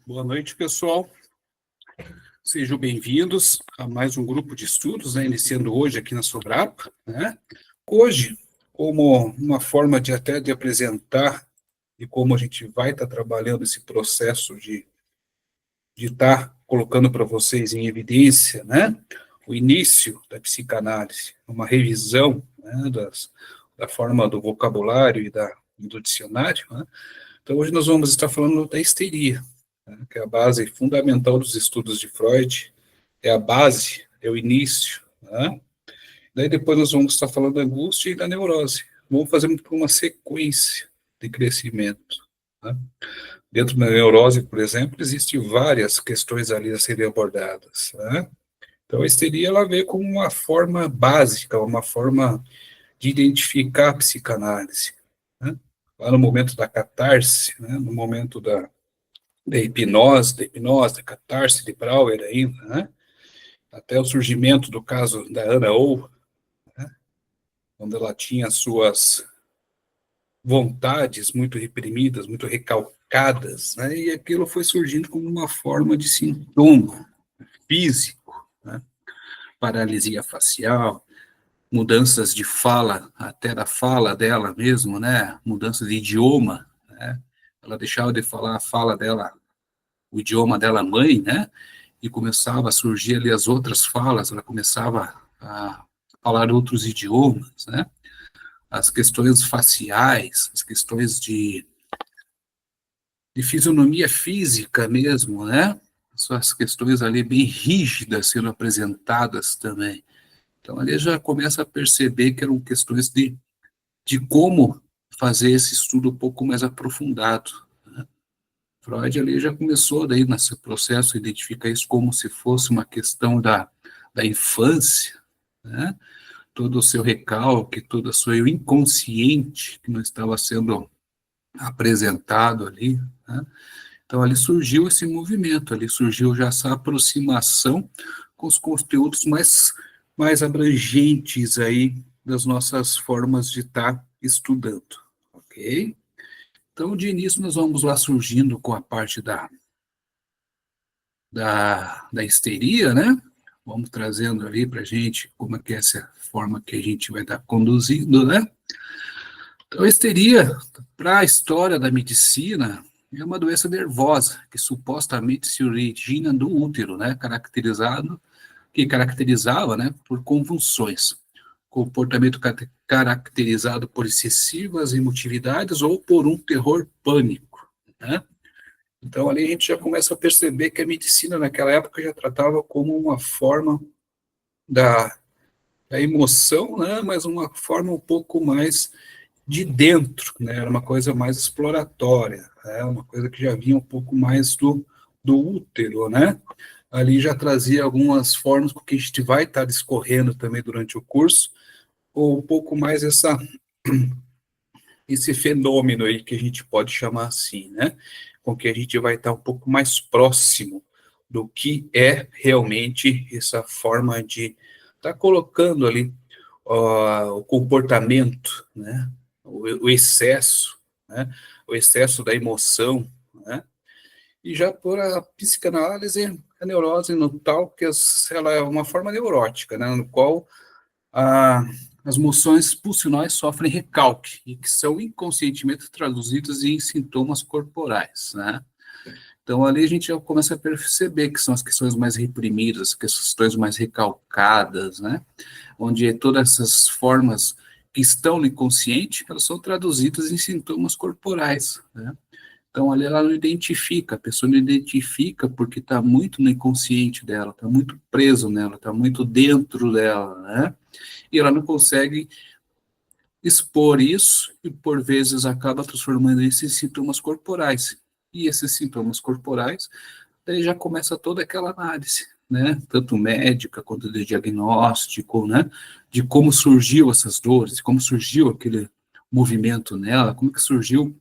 Boa noite, pessoal. Sejam bem-vindos a mais um grupo de estudos, iniciando hoje aqui na Sobrapa, Hoje, como uma forma de até de apresentar e como a gente vai estar trabalhando esse processo de estar colocando para vocês em evidência, o início da psicanálise, uma revisão, da forma do vocabulário e do dicionário, Então, hoje nós vamos estar falando da histeria, que é a base fundamental dos estudos de Freud, é a base, é o início. Daí depois nós vamos estar falando da angústia e da neurose. Vamos fazer uma sequência de crescimento. Dentro da neurose, por exemplo, existem várias questões ali a serem abordadas. Então, a histeria, ela vê como uma forma básica, uma forma de identificar a psicanálise. Lá no momento da catarse, no momento da hipnose, da catarse de Brauer ainda, até o surgimento do caso da Ana Oh, quando ela tinha suas vontades muito reprimidas, muito recalcadas, e aquilo foi surgindo como uma forma de sintoma físico, paralisia facial, mudanças de fala, até da fala dela mesmo, mudança de idioma, ela deixava de falar a fala dela, o idioma dela mãe, e começava a surgir ali as outras falas, ela começava a falar outros idiomas, as questões faciais, as questões de fisionomia física mesmo, Essas questões ali bem rígidas sendo apresentadas também. Então, ali já começa a perceber que eram questões de como fazer esse estudo um pouco mais aprofundado. Freud ali já começou daí nesse processo a identificar isso como se fosse uma questão da infância, todo o seu recalque, todo o seu inconsciente que não estava sendo apresentado ali, Então ali surgiu esse movimento, ali surgiu já essa aproximação com os conteúdos mais abrangentes aí das nossas formas de estar estudando, ok? Então, de início, nós vamos lá surgindo com a parte da histeria, Vamos trazendo ali para a gente como é que é essa forma que a gente vai estar conduzindo, Então, a histeria, para a história da medicina, é uma doença nervosa que supostamente se origina do útero, que caracterizava, por convulsões, comportamento caracterizado por excessivas emotividades ou por um terror pânico, Então, ali a gente já começa a perceber que a medicina naquela época já tratava como uma forma da emoção, mas uma forma um pouco mais de dentro, era uma coisa mais exploratória, uma coisa que já vinha um pouco mais do útero, Ali já trazia algumas formas que a gente vai estar discorrendo também durante o curso, ou um pouco mais esse fenômeno aí que a gente pode chamar assim, com que a gente vai estar um pouco mais próximo do que é realmente essa forma de estar colocando ali o comportamento, o excesso, o excesso da emoção, E já por a psicanálise, a neurose no tal, que ela é uma forma neurótica, no qual as moções pulsionais sofrem recalque e que são inconscientemente traduzidas em sintomas corporais, Então, ali a gente já começa a perceber que são as questões mais reprimidas, questões mais recalcadas, Onde todas essas formas que estão no inconsciente, elas são traduzidas em sintomas corporais, Então, ali ela não identifica, a pessoa não identifica porque está muito no inconsciente dela, está muito preso nela, está muito dentro dela, E ela não consegue expor isso e, por vezes, acaba transformando isso em sintomas corporais. E esses sintomas corporais, daí já começa toda aquela análise, Tanto médica quanto de diagnóstico, De como surgiu essas dores, como surgiu aquele movimento nela, como que surgiu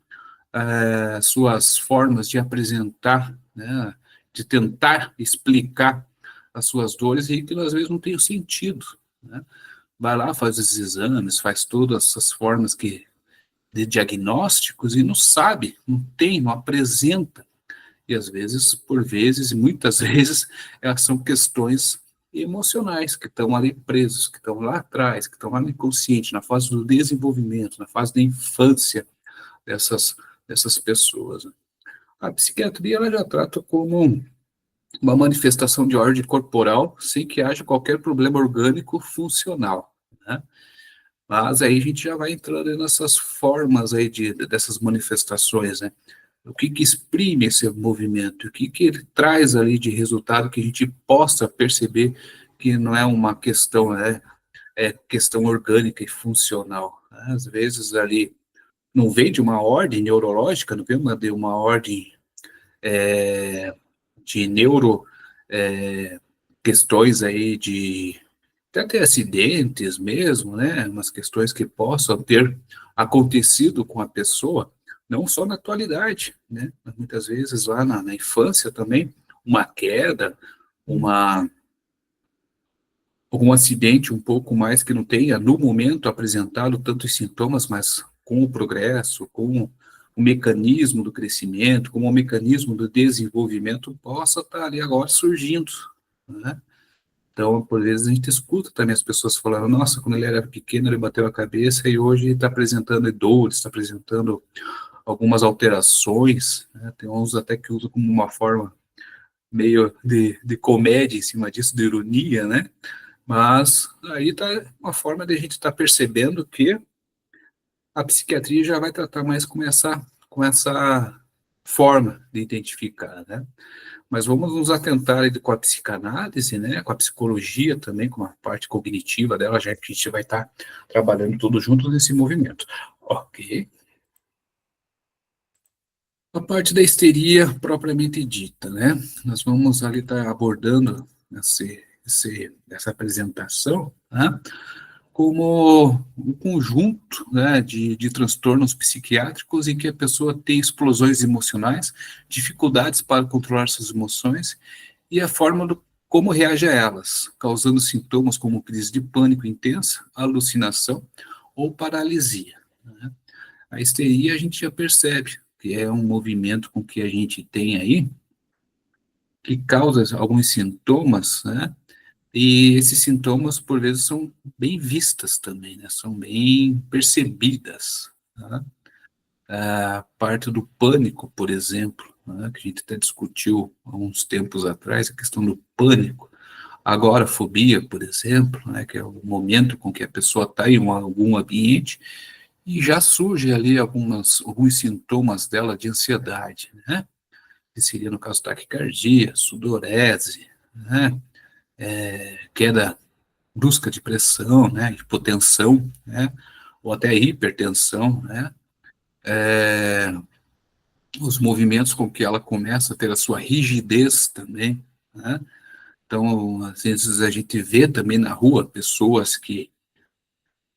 suas formas de apresentar, de tentar explicar as suas dores e que às vezes não tem o sentido, Vai lá, faz os exames, faz todas essas formas de diagnósticos e não sabe, não tem, não apresenta E às vezes, por vezes, e muitas vezes, elas são questões emocionais que estão ali presos, que estão lá atrás, que estão lá no inconsciente, na fase do desenvolvimento, na fase da infância dessas, dessas pessoas. A psiquiatria ela já trata como uma manifestação de ordem corporal sem que haja qualquer problema orgânico funcional, né? Mas aí a gente já vai entrando nessas formas aí dessas manifestações, né? O que que exprime esse movimento? O que que ele traz ali de resultado que a gente possa perceber que não é uma questão, né? É questão orgânica e funcional, né? Às vezes ali não vem de uma ordem neurológica, não vem de uma ordem de neuro é, questões aí de até acidentes mesmo, né? Umas questões que possam ter acontecido com a pessoa, não só na atualidade, né? Mas muitas vezes lá na infância também, uma queda, uma algum acidente um pouco mais que não tenha no momento apresentado tantos sintomas, mas com o progresso, com o mecanismo do crescimento, com o mecanismo do desenvolvimento, possa estar ali agora surgindo, né? Então, por vezes, a gente escuta também as pessoas falando, nossa, quando ele era pequeno, ele bateu a cabeça e hoje está apresentando dores, está apresentando algumas alterações, né? Tem uns até que usam como uma forma meio de comédia em cima disso, de ironia, né? Mas aí está uma forma de a gente estar percebendo que a psiquiatria já vai tratar mais com essa forma de identificar, né? Mas vamos nos atentar aí com a psicanálise, né, com a psicologia também, com a parte cognitiva dela, já que a gente vai estar trabalhando tudo junto nesse movimento. Ok. A parte da histeria propriamente dita, né? Nós vamos ali estar abordando essa apresentação, né, como um conjunto, né, de transtornos psiquiátricos em que a pessoa tem explosões emocionais, dificuldades para controlar suas emoções e a forma como reage a elas, causando sintomas como crise de pânico intensa, alucinação ou paralisia, né? A histeria a gente já percebe que é um movimento com que a gente tem aí, que causa alguns sintomas, né? E esses sintomas, por vezes, são bem vistas também, né? São bem percebidas, né? A parte do pânico, por exemplo, né? Que a gente até discutiu há uns tempos atrás, a questão do pânico. Agorafobia, por exemplo, né? Que é o momento com que a pessoa está em algum ambiente e já surge ali alguns sintomas dela de ansiedade, né? Que seria, no caso, taquicardia, sudorese, né? Queda brusca de pressão, né, hipotensão, né, ou até hipertensão, né, os movimentos com que ela começa a ter a sua rigidez também, né, então, às vezes a gente vê também na rua pessoas que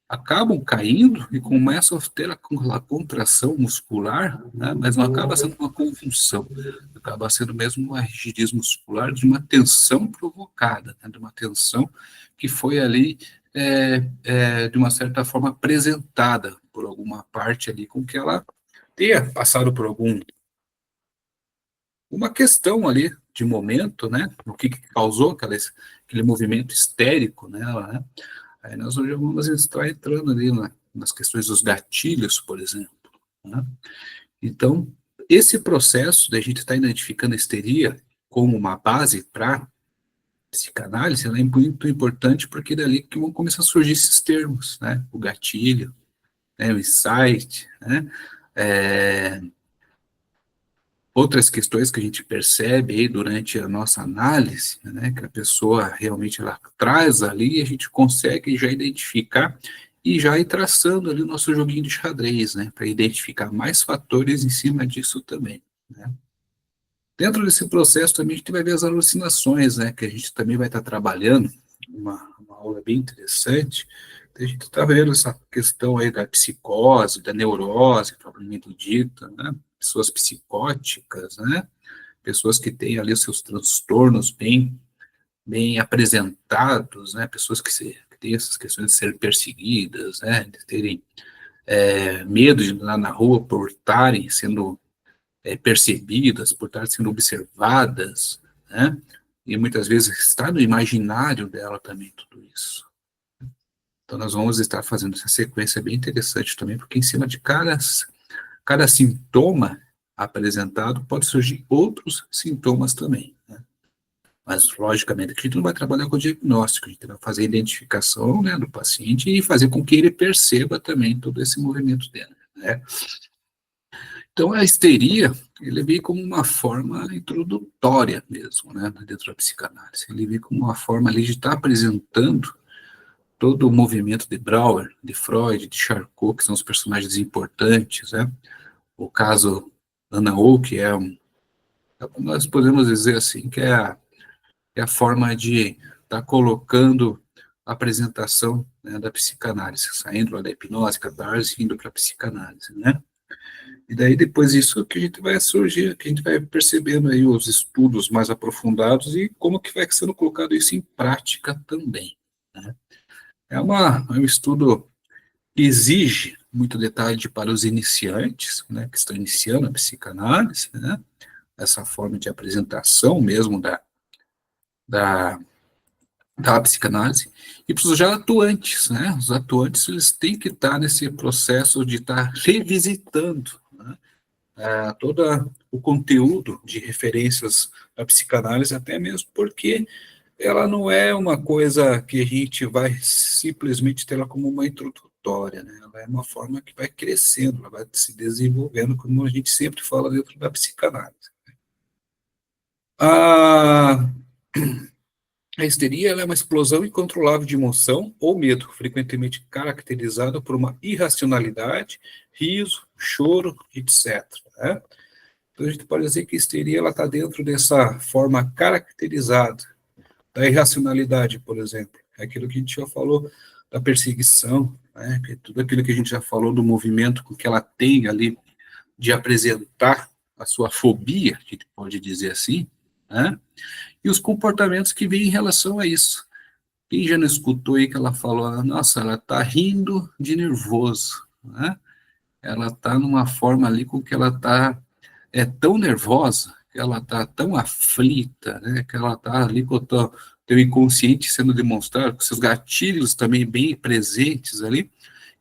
acabam caindo e começam a ter a contração muscular, né, mas não acaba sendo uma convulsão, acaba sendo mesmo uma rigidez muscular de uma tensão provocada, né, de uma tensão que foi ali, de uma certa forma, apresentada por alguma parte ali, com que ela tenha passado por uma questão ali de momento, né, o que causou aquele movimento histérico nela, né. Aí nós hoje vamos estar entrando ali nas questões dos gatilhos, por exemplo, né? Então, esse processo da gente estar identificando a histeria como uma base para psicanálise, ela é muito importante porque é dali que vão começar a surgir esses termos, né? O gatilho, né? O insight, né? É, outras questões que a gente percebe aí durante a nossa análise, né, que a pessoa realmente ela traz ali e a gente consegue já identificar e já ir traçando ali o nosso joguinho de xadrez, né, para identificar mais fatores em cima disso também, né. Dentro desse processo também a gente vai ver as alucinações, né, que a gente também vai estar trabalhando, uma aula bem interessante. A gente está vendo essa questão aí da psicose, da neurose, propriamente dita, né, pessoas psicóticas, né, pessoas que têm ali os seus transtornos bem apresentados, né, pessoas que têm essas questões de serem perseguidas, né, de terem medo de ir lá na rua por estarem sendo percebidas, por estar sendo observadas, né? E muitas vezes está no imaginário dela também tudo isso. Então nós vamos estar fazendo essa sequência bem interessante também, porque em cima de cada sintoma apresentado pode surgir outros sintomas também, né? Mas, logicamente, que a gente não vai trabalhar com o diagnóstico, a gente vai fazer a identificação, né, do paciente e fazer com que ele perceba também todo esse movimento dele, né? Então, a histeria, ele vem como uma forma introdutória mesmo, né, dentro da psicanálise. Ele vem como uma forma ali de estar apresentando todo o movimento de Brauer, de Freud, de Charcot, que são os personagens importantes, né? O caso Ana Oh, que nós podemos dizer assim, que é a forma de estar colocando a apresentação, né, da psicanálise, saindo lá da hipnose, catarse, indo para a psicanálise, né? E daí depois disso que a gente vai surgir, que a gente vai percebendo aí os estudos mais aprofundados e como que vai sendo colocado isso em prática também, né? É um estudo que exige muito detalhe para os iniciantes, né, que estão iniciando a psicanálise, né? Essa forma de apresentação mesmo da, da psicanálise, e para os já atuantes, né? Os atuantes, eles têm que estar nesse processo de estar revisitando, né, todo o conteúdo de referências da psicanálise, até mesmo porque ela não é uma coisa que a gente vai simplesmente ter ela como uma introdutória, né? Ela é uma forma que vai crescendo, ela vai se desenvolvendo, como a gente sempre fala dentro da psicanálise. A A histeria ela é uma explosão incontrolável de emoção ou medo, frequentemente caracterizada por uma irracionalidade, riso, choro, etc., né? Então, a gente pode dizer que a histeria está dentro dessa forma caracterizada da irracionalidade, por exemplo. É aquilo que a gente já falou da perseguição, né? Que é tudo aquilo que a gente já falou do movimento que ela tem ali de apresentar a sua fobia, que a gente pode dizer assim, né? E os comportamentos que vêm em relação a isso. Quem já não escutou aí que ela falou, nossa, ela está rindo de nervoso, né? Ela está numa forma ali com que ela está tão nervosa, que ela está tão aflita, né? Que ela está ali com o teu inconsciente sendo demonstrado, com seus gatilhos também bem presentes ali,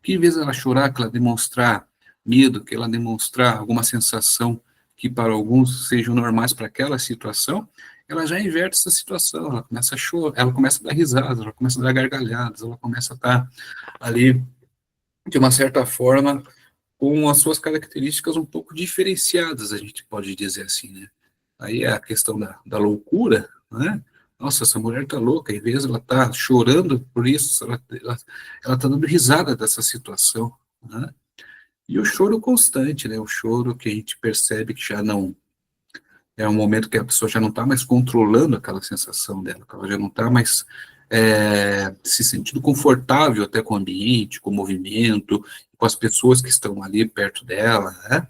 que em vez de ela chorar, que ela demonstrar medo, que ela demonstrar alguma sensação que para alguns sejam normais para aquela situação, ela já inverte essa situação, ela começa a chorar, ela começa a dar risadas, ela começa a dar gargalhadas, ela começa a estar ali, de uma certa forma, com as suas características um pouco diferenciadas, a gente pode dizer assim, né? Aí é a questão da loucura, né? Nossa, essa mulher tá louca, em vez de ela tá chorando por isso, ela tá dando risada dessa situação, né? E o choro constante, né? O choro que a gente percebe que já não é um momento que a pessoa já não está mais controlando aquela sensação dela, que ela já não está mais se sentindo confortável até com o ambiente, com o movimento, com as pessoas que estão ali perto dela, né?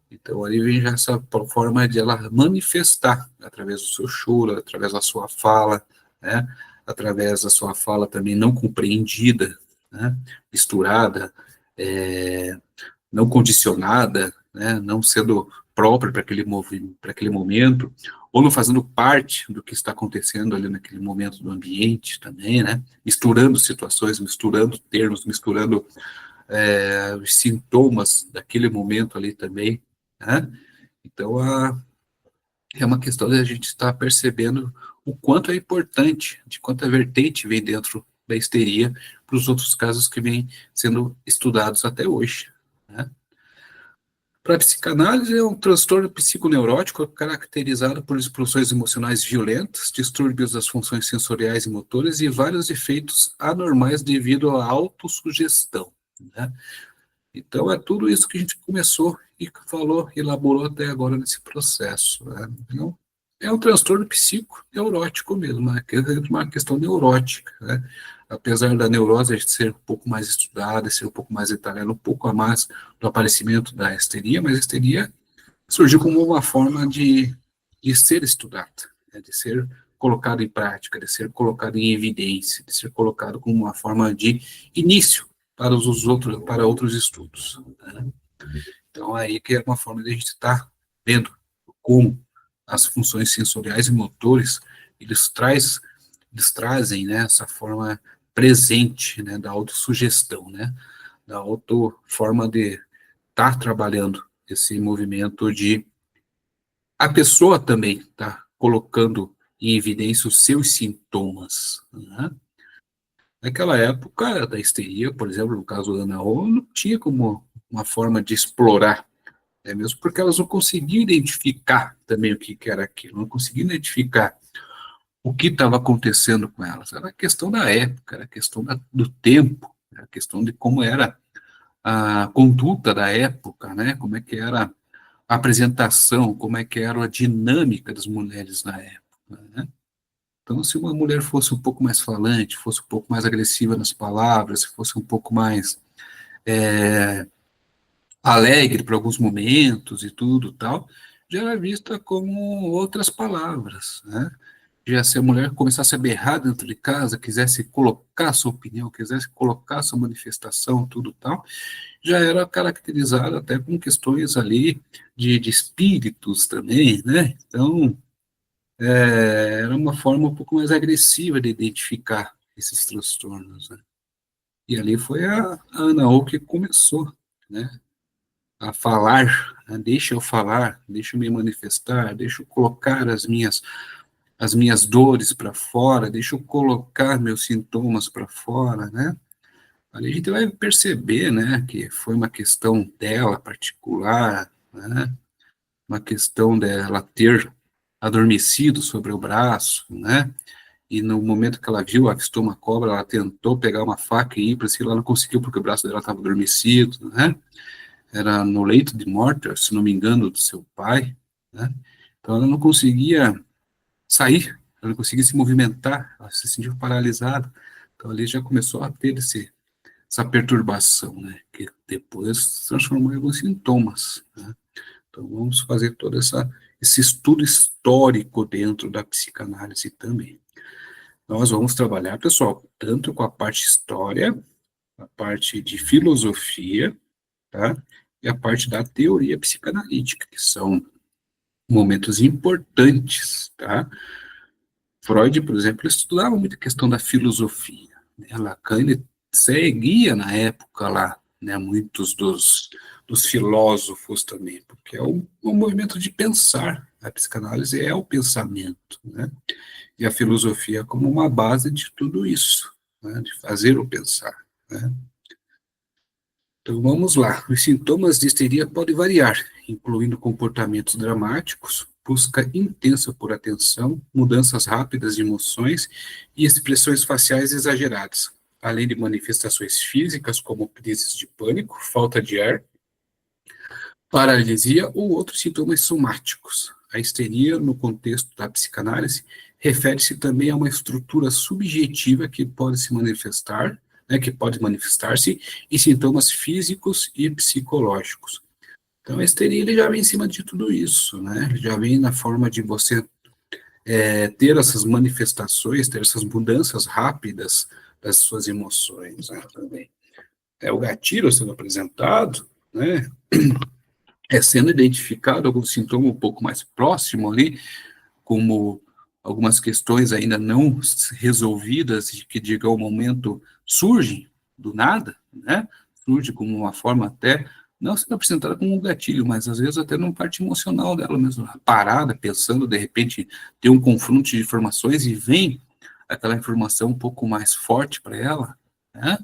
Então, ali vem já essa forma de ela manifestar, através do seu choro, através da sua fala, né? Através da sua fala também não compreendida, né? Misturada, é, não condicionada, né, não sendo própria para aquele momento, ou não fazendo parte do que está acontecendo ali naquele momento do ambiente também, né, misturando situações, misturando termos, misturando os sintomas daquele momento ali também, né. Então, é uma questão de a gente estar percebendo o quanto é importante, de quanta vertente vem dentro da histeria para os outros casos que vêm sendo estudados até hoje, né. Para a psicanálise, é um transtorno psiconeurótico caracterizado por explosões emocionais violentas, distúrbios das funções sensoriais e motoras e vários efeitos anormais devido à autossugestão, né? Então, é tudo isso que a gente começou e falou, elaborou até agora nesse processo, né? Então, é um transtorno psiconeurótico mesmo, né? Uma questão neurótica, né? Apesar da neurose ser um pouco mais estudada, ser um pouco mais detalhada, um pouco a mais do aparecimento da histeria, mas a histeria surgiu como uma forma de ser estudada, né? De ser colocado em prática, de ser colocado em evidência, de ser colocado como uma forma de início para outros estudos, né? Então, aí que é uma forma de a gente estar vendo como as funções sensoriais e motores, eles trazem, né, essa forma presente, né, da autossugestão, né, da auto forma de estar trabalhando esse movimento de a pessoa também está colocando em evidência os seus sintomas, né? Naquela época da histeria, por exemplo, no caso da Ana Roll, não tinha como uma forma de explorar, né, mesmo porque elas não conseguiam identificar também o que, que era aquilo, não conseguiam identificar o que estava acontecendo com elas. Era a questão da época, era a questão do tempo, era a questão de como era a conduta da época, né, como é que era a apresentação, como é que era a dinâmica das mulheres na época, né? Então, se uma mulher fosse um pouco mais falante, fosse um pouco mais agressiva nas palavras, se fosse um pouco mais alegre para alguns momentos e tudo tal, já era vista como outras palavras, né? Já se a mulher começasse a berrar dentro de casa, quisesse colocar sua opinião, quisesse colocar sua manifestação, tudo tal, já era caracterizada até com questões ali de espíritos também, né? Então, era uma forma um pouco mais agressiva de identificar esses transtornos, né? E ali foi a Ana O que começou, né, a falar, né, deixa eu falar, deixa eu me manifestar, deixa eu colocar as minhas dores para fora, deixa eu colocar meus sintomas para fora, né? Ali a gente vai perceber, né, que foi uma questão dela particular, né, uma questão dela ter adormecido sobre o braço, né, e no momento que ela viu, avistou uma cobra, ela tentou pegar uma faca e ir para cima, ela não conseguiu porque o braço dela estava adormecido, né, era no leito de morte, se não me engano, do seu pai, né, então ela não conseguia sair, ela não conseguia se movimentar, ela se sentiu paralisada, então ali já começou a ter essa perturbação, né, que depois se transformou em alguns sintomas, né. Então vamos fazer todo esse estudo histórico dentro da psicanálise também. Nós vamos trabalhar, pessoal, tanto com a parte história, a parte de filosofia, tá? E a parte da teoria psicanalítica, que são momentos importantes, tá? Freud, por exemplo, estudava muito a questão da filosofia, né? Lacan, ele seguia na época lá, né, muitos dos filósofos também, porque é um movimento de pensar, a psicanálise é o pensamento, né? E a filosofia como uma base de tudo isso, né, de fazer o pensar, né? Então vamos lá, os sintomas de histeria podem variar, incluindo comportamentos dramáticos, busca intensa por atenção, mudanças rápidas de emoções e expressões faciais exageradas, além de manifestações físicas como crises de pânico, falta de ar, paralisia ou outros sintomas somáticos. A histeria, no contexto da psicanálise, refere-se também a uma estrutura subjetiva que pode se manifestar, né, que pode manifestar-se em sintomas físicos e psicológicos. Então, a histeria ele já vem em cima de tudo isso, né? Ele já vem na forma de você ter essas manifestações, ter essas mudanças rápidas das suas emoções, né, também. O gatilho sendo apresentado, né, sendo identificado algum sintoma um pouco mais próximo ali, como algumas questões ainda não resolvidas, que de algum momento surgem do nada, né? Surge como uma forma até, não sendo apresentada como um gatilho, mas às vezes até numa parte emocional dela mesmo, parada, pensando, de repente, ter um confronto de informações e vem aquela informação um pouco mais forte para ela, né?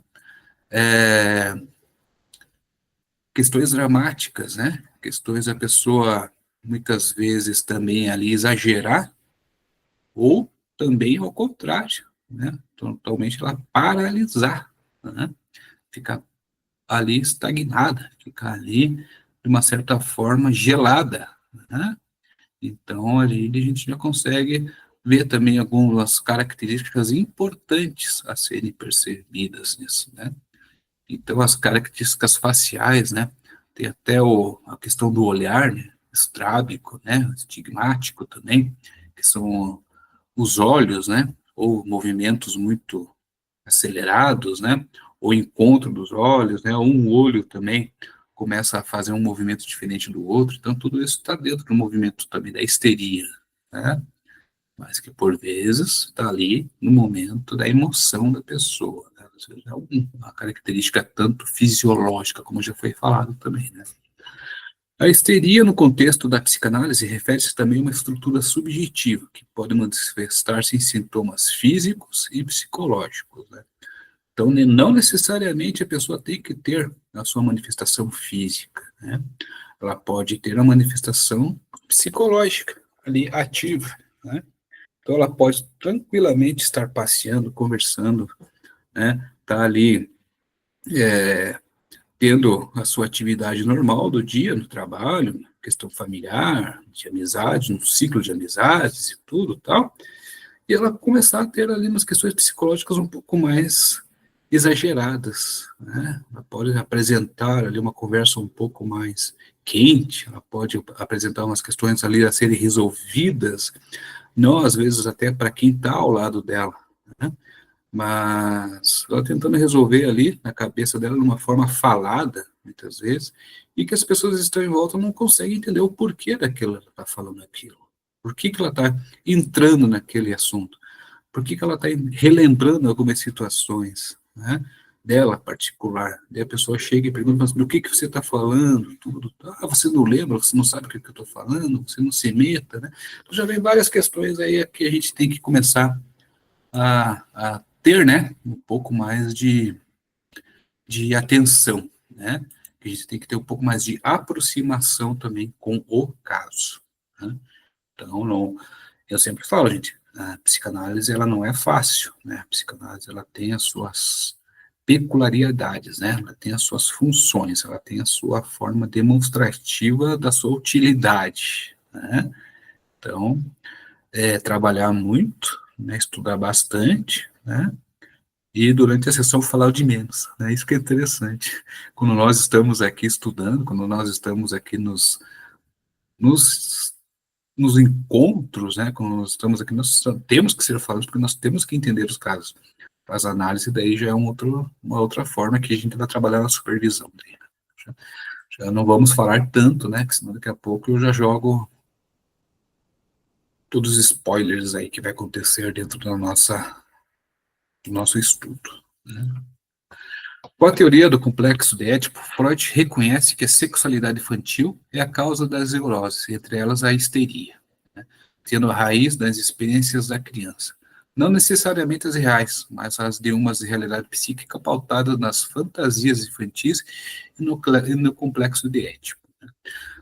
Questões dramáticas, né? Questões da pessoa, muitas vezes, também ali exagerar, ou também ao contrário, né? Totalmente ela paralisar, né? Ficar ali estagnada, ficar ali, de uma certa forma, gelada, né? Então, ali a gente já consegue ver também algumas características importantes a serem percebidas nisso, né? Então, as características faciais, né? Tem até a questão do olhar, né? Estrábico, né? Estigmático também, que são os olhos, né, ou movimentos muito acelerados, né, ou encontro dos olhos, né, ou um olho também começa a fazer um movimento diferente do outro, então tudo isso está dentro do movimento também da histeria, né? Mas que por vezes está ali no momento da emoção da pessoa, né? Ou seja, é uma característica tanto fisiológica, como já foi falado também, né? A histeria, no contexto da psicanálise, refere-se também a uma estrutura subjetiva, que pode manifestar-se em sintomas físicos e psicológicos, né? Então, não necessariamente a pessoa tem que ter a sua manifestação física, né? Ela pode ter uma manifestação psicológica ali ativa, né? Então, ela pode tranquilamente estar passeando, conversando, né? Tá ali tendo a sua atividade normal do dia, no trabalho, questão familiar, de amizade, um ciclo de amizades e tudo tal, e ela começar a ter ali umas questões psicológicas um pouco mais exageradas, né? Ela pode apresentar ali uma conversa um pouco mais quente, ela pode apresentar umas questões ali a serem resolvidas, não às vezes até para quem está ao lado dela, né? Mas ela tentando resolver ali na cabeça dela de uma forma falada, muitas vezes, e que as pessoas que estão em volta não conseguem entender o porquê daquilo que ela está falando aquilo. Por que que ela está entrando naquele assunto? Por que que ela está relembrando algumas situações, né, dela particular? Daí a pessoa chega e pergunta, mas do que você está falando? Tudo. Ah, você não lembra, você não sabe o que eu estou falando, você não se meta, né? Então já vem várias questões aí que a gente tem que começar a ter, né, um pouco mais de atenção, né? A gente tem que ter um pouco mais de aproximação também com o caso, né? Então, não, eu sempre falo, gente, a psicanálise, ela não é fácil, né? A psicanálise, ela tem as suas peculiaridades, né? Ela tem as suas funções, ela tem a sua forma demonstrativa da sua utilidade, né? Então, trabalhar muito, né? Estudar bastante, né? E durante a sessão falar de menos, né? Isso que é interessante. Quando nós estamos aqui estudando, quando nós estamos aqui nos, nos encontros, né? Quando nós estamos aqui, nós temos que ser falados, porque nós temos que entender os casos. As análises daí já é uma outra forma que a gente vai trabalhar na supervisão. Daí, né? Já não vamos falar tanto, né? Que senão daqui a pouco eu já jogo todos os spoilers aí que vai acontecer dentro do nosso estudo, né? Com a teoria do complexo de Édipo, Freud reconhece que a sexualidade infantil é a causa das neuroses, entre elas a histeria, né, tendo a raiz das experiências da criança. Não necessariamente as reais, mas as de uma realidade psíquica pautada nas fantasias infantis e no complexo de Édipo.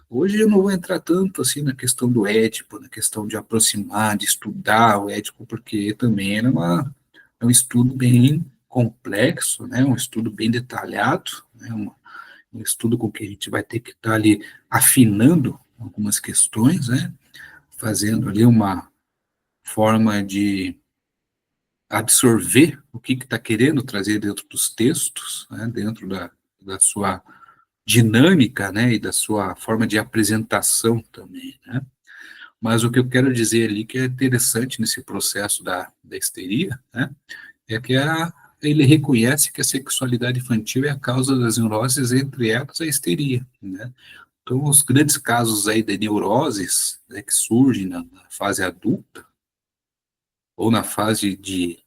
Hoje eu não vou entrar tanto assim na questão do Édipo, na questão de aproximar, de estudar o Édipo, porque também é um estudo bem complexo, né, um estudo bem detalhado, né, um estudo com que a gente vai ter que estar ali afinando algumas questões, né, fazendo ali uma forma de absorver o que está querendo trazer dentro dos textos, né, dentro da sua dinâmica, né, e da sua forma de apresentação também, né. Mas o que eu quero dizer ali que é interessante nesse processo da histeria, né, é que ele reconhece que a sexualidade infantil é a causa das neuroses, entre elas a histeria, né. Então, os grandes casos aí de neuroses, né, que surgem na fase adulta, ou na fase de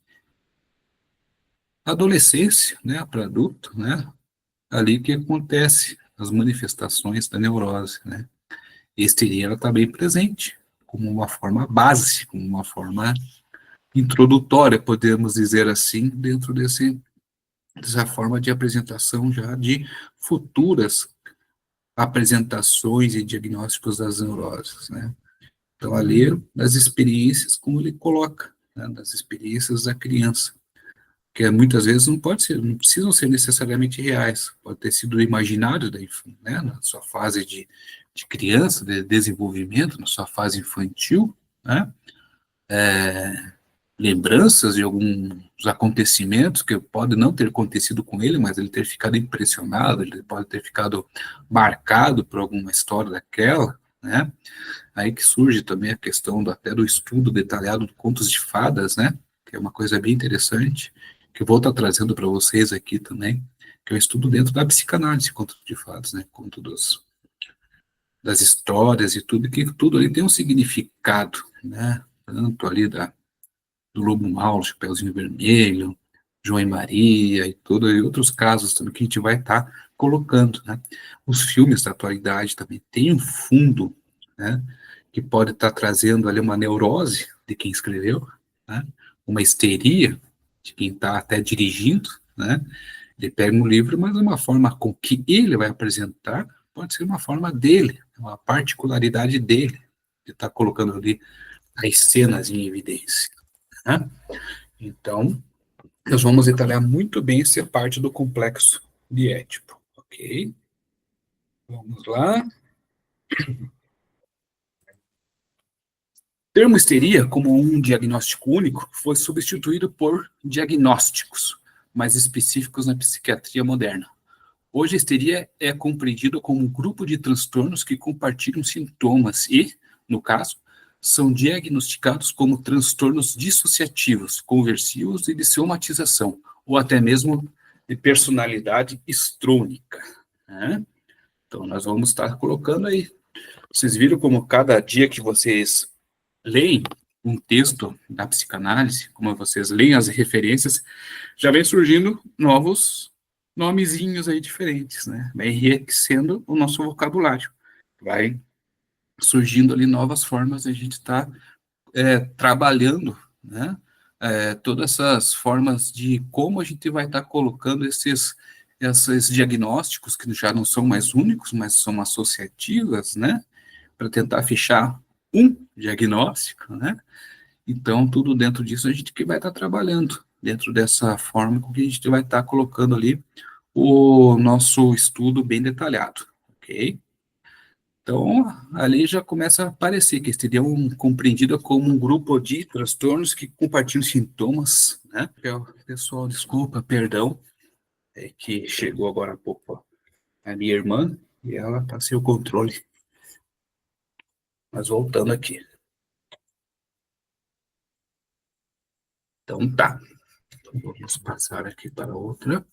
adolescência, né, para adulto, né, ali que acontece as manifestações da neurose, né. A histeria, ela está bem presente, como uma forma base, como uma forma introdutória, podemos dizer assim, dentro dessa forma de apresentação já de futuras apresentações e diagnósticos das neuroses, né. Então, ali, das experiências, como ele coloca, né, das experiências da criança, que muitas vezes não precisam ser necessariamente reais, pode ter sido imaginário, né, na sua fase de criança, de desenvolvimento, na sua fase infantil, né, lembranças de alguns acontecimentos que pode não ter acontecido com ele, mas ele ter ficado impressionado, ele pode ter ficado marcado por alguma história daquela, né. Aí que surge também a questão até do estudo detalhado de contos de fadas, né, que é uma coisa bem interessante, que eu vou estar trazendo para vocês aqui também, que eu estudo dentro da psicanálise, conto de fatos, né, conto das histórias e tudo, que tudo ali tem um significado, né, tanto ali do Lobo Mau, Chapeuzinho Vermelho, João e Maria e tudo, e outros casos também que a gente vai estar colocando, né. Os filmes da atualidade também têm um fundo, né, que pode estar trazendo ali uma neurose de quem escreveu, né, uma histeria de quem está até dirigindo, né. Ele pega um livro, mas uma forma com que ele vai apresentar pode ser uma forma dele, uma particularidade dele, de estar colocando ali as cenas em evidência, né? Então, nós vamos detalhar muito bem essa parte do complexo de Édipo, ok? Vamos lá. O termo histeria, como um diagnóstico único, foi substituído por diagnósticos mais específicos na psiquiatria moderna. Hoje, a histeria é compreendida como um grupo de transtornos que compartilham sintomas e, no caso, são diagnosticados como transtornos dissociativos, conversivos e de somatização, ou até mesmo de personalidade histrônica, né? Então, nós vamos estar colocando aí. Vocês viram como cada dia que vocês leem um texto da psicanálise, como vocês leem as referências, já vem surgindo novos nomezinhos aí diferentes, né? Vai enriquecendo o nosso vocabulário. Vai surgindo ali novas formas de a gente estar trabalhando, né? Todas essas formas de como a gente vai estar colocando esses diagnósticos, que já não são mais únicos, mas são associativas, né? Para tentar fechar um diagnóstico, né? Então, tudo dentro disso a gente que vai estar trabalhando, dentro dessa forma com que a gente vai estar colocando ali o nosso estudo bem detalhado, ok? Então, ali já começa a aparecer que seria compreendida como um grupo de transtornos que compartilham sintomas, né? Pessoal, desculpa, perdão, é que chegou agora há pouco a minha irmã e ela está sem o controle. Mas voltando aqui. Então, tá. Vamos passar aqui para outra.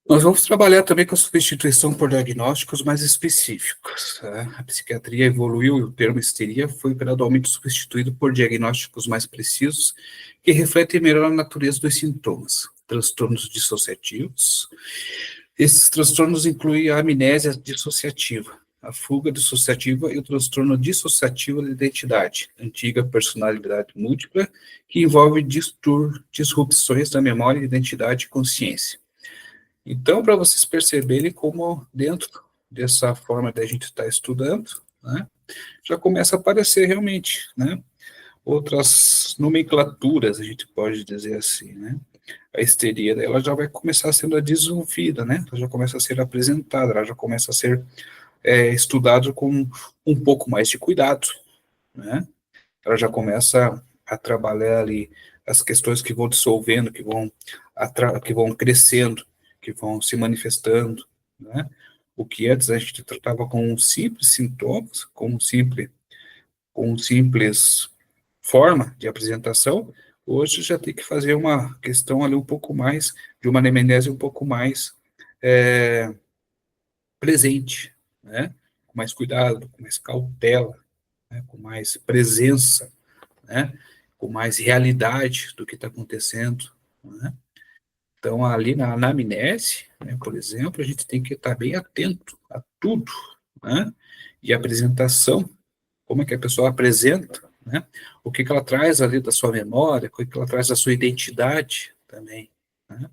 Nós vamos trabalhar também com a substituição por diagnósticos mais específicos, tá? A psiquiatria evoluiu e o termo histeria foi gradualmente substituído por diagnósticos mais precisos que refletem melhor a natureza dos sintomas. Transtornos dissociativos. Esses transtornos incluem a amnésia dissociativa, a fuga dissociativa e o transtorno dissociativo de identidade, antiga personalidade múltipla, que envolve disrupções da memória, identidade e consciência. Então, para vocês perceberem como dentro dessa forma da gente estar estudando, né, já começa a aparecer realmente, né, outras nomenclaturas, a gente pode dizer assim, né. A histeria dela já vai começar sendo desenvolvida, né, ela já começa a ser apresentada, ela já começa a ser estudada com um pouco mais de cuidado, né, ela já começa a trabalhar ali as questões que vão dissolvendo, que vão crescendo, que vão se manifestando, né? O que antes a gente tratava com um simples sintomas, com um simples forma de apresentação, hoje já tem que fazer uma questão ali um pouco mais, de uma anamnese um pouco mais presente, né? Com mais cuidado, com mais cautela, né? Com mais presença, né? Com mais realidade do que está acontecendo, né? Então, ali na anamnese, né, por exemplo, a gente tem que estar bem atento a tudo, né? E a apresentação, como é que a pessoa apresenta, né? O que que ela traz ali da sua memória, o que que ela traz da sua identidade também, né?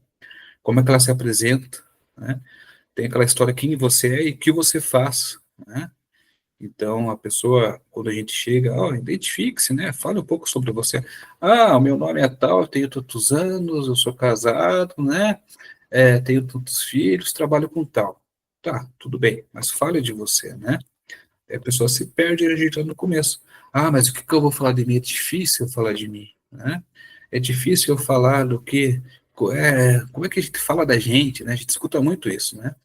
Como é que ela se apresenta, né? Tem aquela história quem você é e o que você faz, né? Então, a pessoa, quando a gente chega, ó, identifique-se, né? Fale um pouco sobre você. Ah, o meu nome é tal, eu tenho tantos anos, eu sou casado, né? Tenho tantos filhos, trabalho com tal. Tá, tudo bem, mas fale de você, né? Aí a pessoa se perde a gente no começo. Ah, mas o que que eu vou falar de mim? É difícil eu falar de mim, né? É difícil eu falar do que... como é que a gente fala da gente, né? A gente escuta muito isso, né?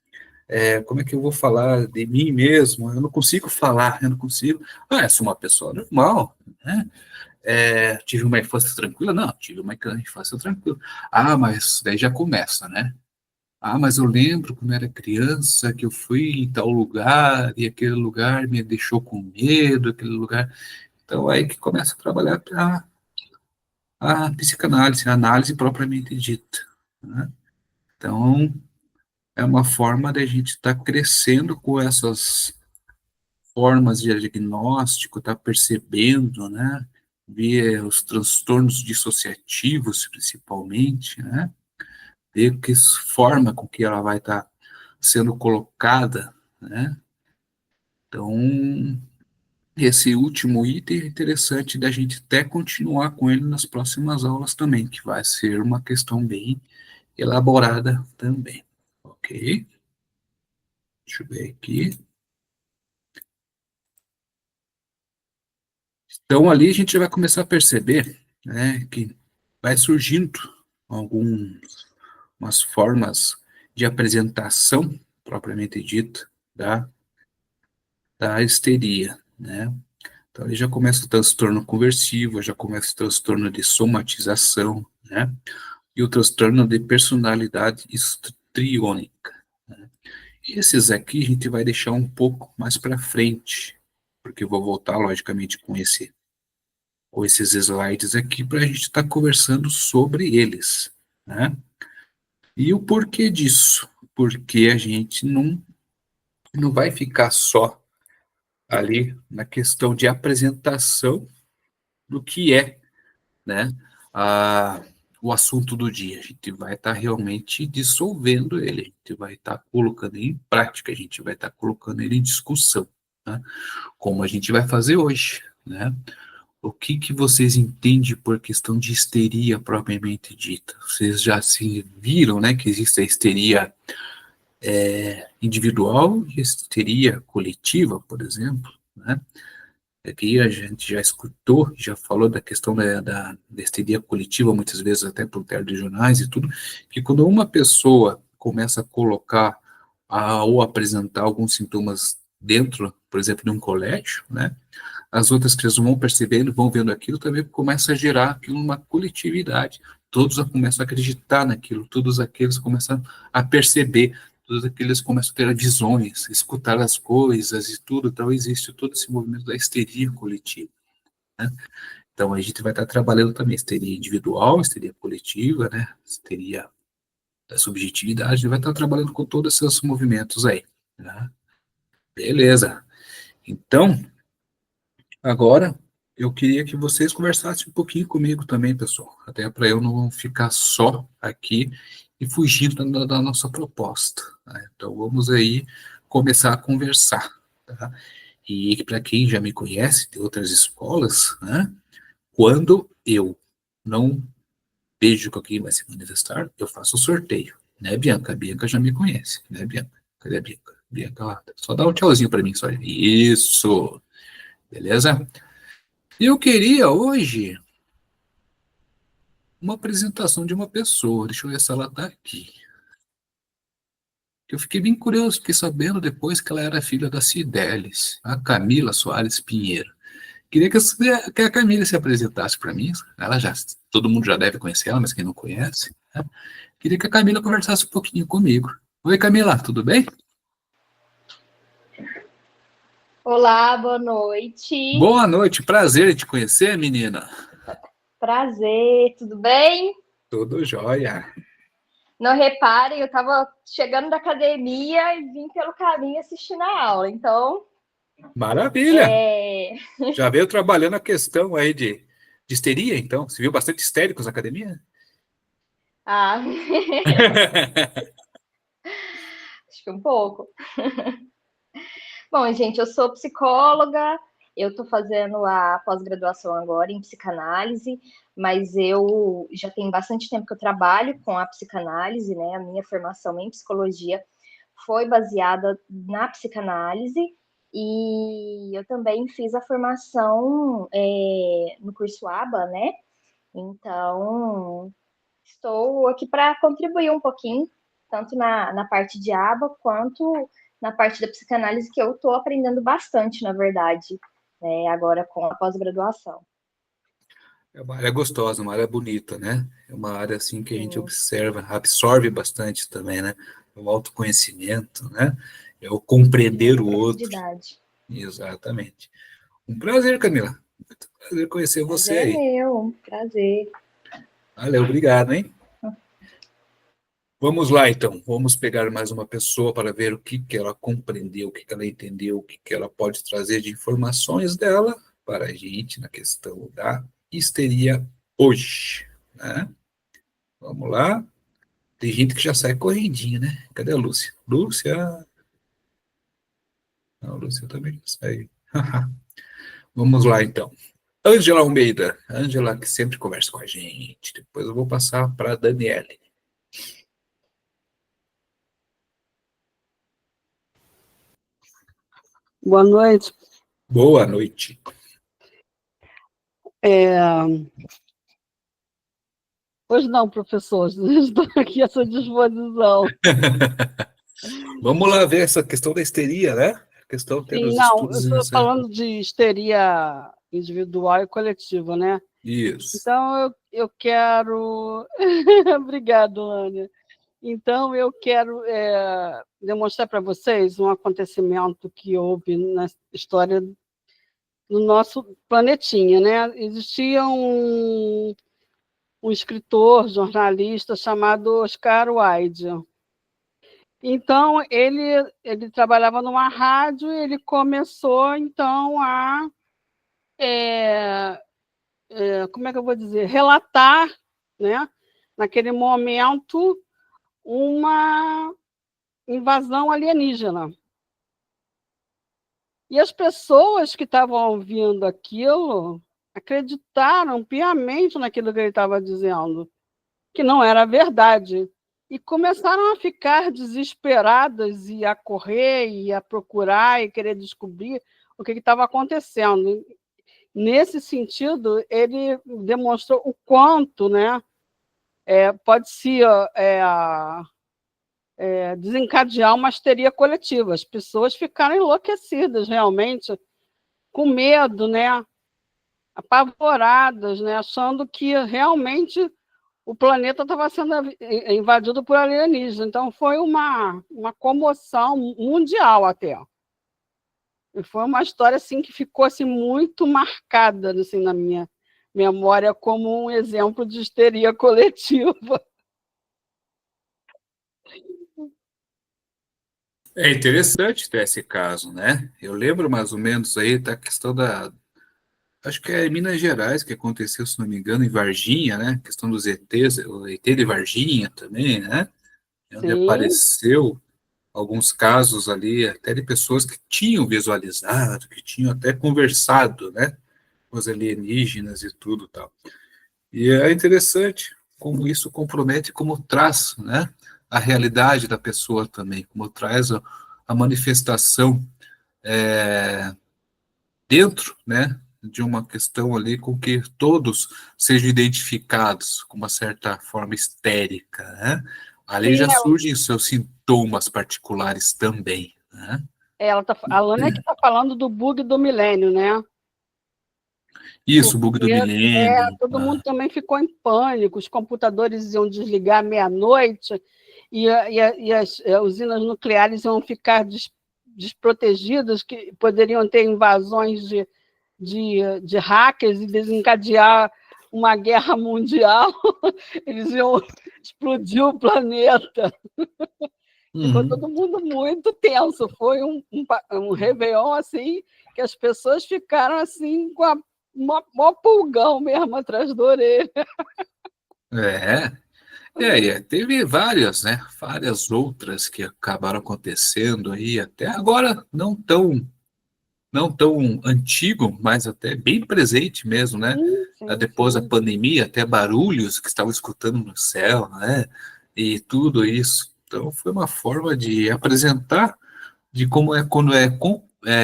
Como é que eu vou falar de mim mesmo? Eu não consigo falar, eu não consigo. Ah, eu sou uma pessoa normal, né? Tive uma infância tranquila? Não, tive uma infância tranquila. Ah, mas daí já começa, né? Ah, mas eu lembro quando era criança que eu fui em tal lugar e aquele lugar me deixou com medo, aquele lugar. Então, aí que começa a trabalhar a psicanálise, a análise propriamente dita, né? Então, é uma forma da gente estar crescendo com essas formas de diagnóstico, estar percebendo, né? Ver os transtornos dissociativos, principalmente, né? Ver que forma com que ela vai estar sendo colocada, né? Então, esse último item é interessante da gente até continuar com ele nas próximas aulas também, que vai ser uma questão bem elaborada também, ok? Deixa eu ver aqui. Então, ali a gente já vai começar a perceber, né, que vai surgindo algumas formas de apresentação, propriamente dita, da histeria, né? Então, ele já começa o transtorno conversivo, já começa o transtorno de somatização, né? E o transtorno de personalidade histriônica. Esses aqui a gente vai deixar um pouco mais para frente, porque eu vou voltar, logicamente, com esses slides aqui para a gente estar conversando sobre eles, né? E o porquê disso? Porque a gente não vai ficar só ali na questão de apresentação do que é, né, a, o assunto do dia. A gente vai estar realmente dissolvendo ele, a gente vai estar colocando em prática, a gente vai estar colocando ele em discussão, né, como a gente vai fazer hoje, né? O que que vocês entendem por questão de histeria propriamente dita? Vocês já se viram, né, que existe a histeria individual e a histeria coletiva, por exemplo, né? Aqui a gente já escutou, já falou da questão da histeria coletiva, muitas vezes até por telejornais e tudo, que quando uma pessoa começa a colocar ou apresentar alguns sintomas dentro, por exemplo, de um colégio, né, as outras crianças vão percebendo, vão vendo aquilo, também começa a gerar aquilo uma coletividade. Todos começam a acreditar naquilo, todos aqueles começam a perceber, todos aqueles começam a ter visões, escutar as coisas e tudo. Então, existe todo esse movimento da histeria coletiva, né? Então, a gente vai estar trabalhando também histeria individual, histeria coletiva, né? Histeria da subjetividade, a gente vai estar trabalhando com todos esses movimentos aí, né? Beleza. Então, agora, eu queria que vocês conversassem um pouquinho comigo também, pessoal, até para eu não ficar só aqui e fugindo da nossa proposta, né? Então, vamos aí começar a conversar, tá? E para quem já me conhece de outras escolas, né, quando eu não vejo que alguém vai se manifestar, eu faço o sorteio, né, Bianca? A Bianca já me conhece, né, Bianca? Cadê a Bianca? Bianca lá. Só dá um tchauzinho para mim, só. Isso, beleza? Eu queria hoje uma apresentação de uma pessoa. Deixa eu ver se ela está aqui. Eu fiquei bem curioso, fiquei sabendo depois que ela era filha da Cidelis, a Camila Soares Pinheiro. Queria que a Camila se apresentasse para mim. Ela já, todo mundo já deve conhecer ela, mas quem não conhece, né? Queria que a Camila conversasse um pouquinho comigo. Oi, Camila, tudo bem? Olá, boa noite. Boa noite, prazer em te conhecer, menina. Prazer, tudo bem? Tudo jóia. Não reparem, eu estava chegando da academia e vim pelo caminho assistindo a aula. Então, Maravilha. é... Já veio trabalhando a questão aí de histeria, então? Você viu bastante histéricos na academia? ah, acho que um pouco. Bom, gente, eu sou psicóloga, eu estou fazendo a pós-graduação agora em psicanálise, mas eu já tenho bastante tempo que eu trabalho com a psicanálise, né? A minha formação em psicologia foi baseada na psicanálise e eu também fiz a formação no curso ABA, né? Então, estou aqui para contribuir um pouquinho. tanto na parte de aba quanto na parte da psicanálise, que eu estou aprendendo bastante, na verdade, né, agora com a pós-graduação. É uma área gostosa, uma área bonita, né? É uma área assim que a gente Sim, observa, absorve bastante também, né? É o autoconhecimento, né? É o compreender o outro. profundidade. Exatamente. Um prazer, Camila. Muito prazer conhecer você Prazer é aí. meu, prazer. Valeu, obrigado, hein? Vamos lá, então. Vamos pegar mais uma pessoa para ver o que que ela compreendeu, o que que ela entendeu, o que que ela pode trazer de informações dela para a gente na questão da histeria hoje, né? Vamos lá. Tem gente que já sai correndinho, né? Cadê a Lúcia? Lúcia? Não, a Lúcia também já sai. Vamos lá, então. Ângela Almeida. Ângela, que sempre conversa com a gente. Depois eu vou passar para a Daniele. Boa noite. Boa noite. Pois não, professor, estou aqui à sua disposição. Vamos lá ver essa questão da histeria, né? A questão até Sim, dos não, eu estudos estou nessa. falando de histeria individual e coletiva, né? Isso. Então, eu quero... Obrigado, Ânia. Então, eu quero demonstrar para vocês um acontecimento que houve na história do nosso planetinha, né? Existia um escritor, jornalista chamado Oscar Wilde. Então, ele trabalhava numa rádio e ele começou, então, a, como é que eu vou dizer, relatar, né, naquele momento, uma invasão alienígena. E as pessoas que estavam ouvindo aquilo acreditaram piamente naquilo que ele estava dizendo, que não era verdade. E começaram a ficar desesperadas e a correr e a procurar e querer descobrir o que estava acontecendo. Nesse sentido, ele demonstrou o quanto, né, pode se desencadear uma histeria coletiva. As pessoas ficaram enlouquecidas, realmente, com medo, né, apavoradas, né, achando que realmente o planeta estava sendo invadido por alienígenas. Então, foi uma comoção mundial até. E foi uma história assim, que ficou assim, muito marcada assim, na minha memória como um exemplo de histeria coletiva. É interessante ter esse caso, né? Eu lembro mais ou menos aí da questão da. Acho que é em Minas Gerais que aconteceu, se não me engano, em Varginha, né? A questão dos ETs, o ET de Varginha também, né? Onde Sim, apareceu alguns casos ali, até de pessoas que tinham visualizado, que tinham até conversado, né? Com os alienígenas e tudo tal. E é interessante como isso compromete, como traz, né? A realidade da pessoa também, como traz a manifestação dentro, né, de uma questão ali com que todos sejam identificados com uma certa forma histérica, né? Ali sim, já surgem os seus sintomas particulares também, né? a Lana é que está falando do bug do milênio, né? Isso, o bug do Porque milênio. todo mundo também ficou em pânico, os computadores iam desligar meia-noite e as usinas nucleares iam ficar desprotegidas, que poderiam ter invasões de hackers e desencadear uma guerra mundial, eles iam explodir o planeta. Ficou Uhum. todo mundo muito tenso. Foi um Réveillon assim, que as pessoas ficaram assim com a mó pulgão mesmo atrás da orelha. Teve várias, né? Várias outras que acabaram acontecendo aí, até agora não tão antigo, mas até bem presente mesmo, né? Sim, sim, Depois da sim. pandemia, até barulhos que estavam escutando no céu, né? E tudo isso. Então, foi uma forma de apresentar de como é quando é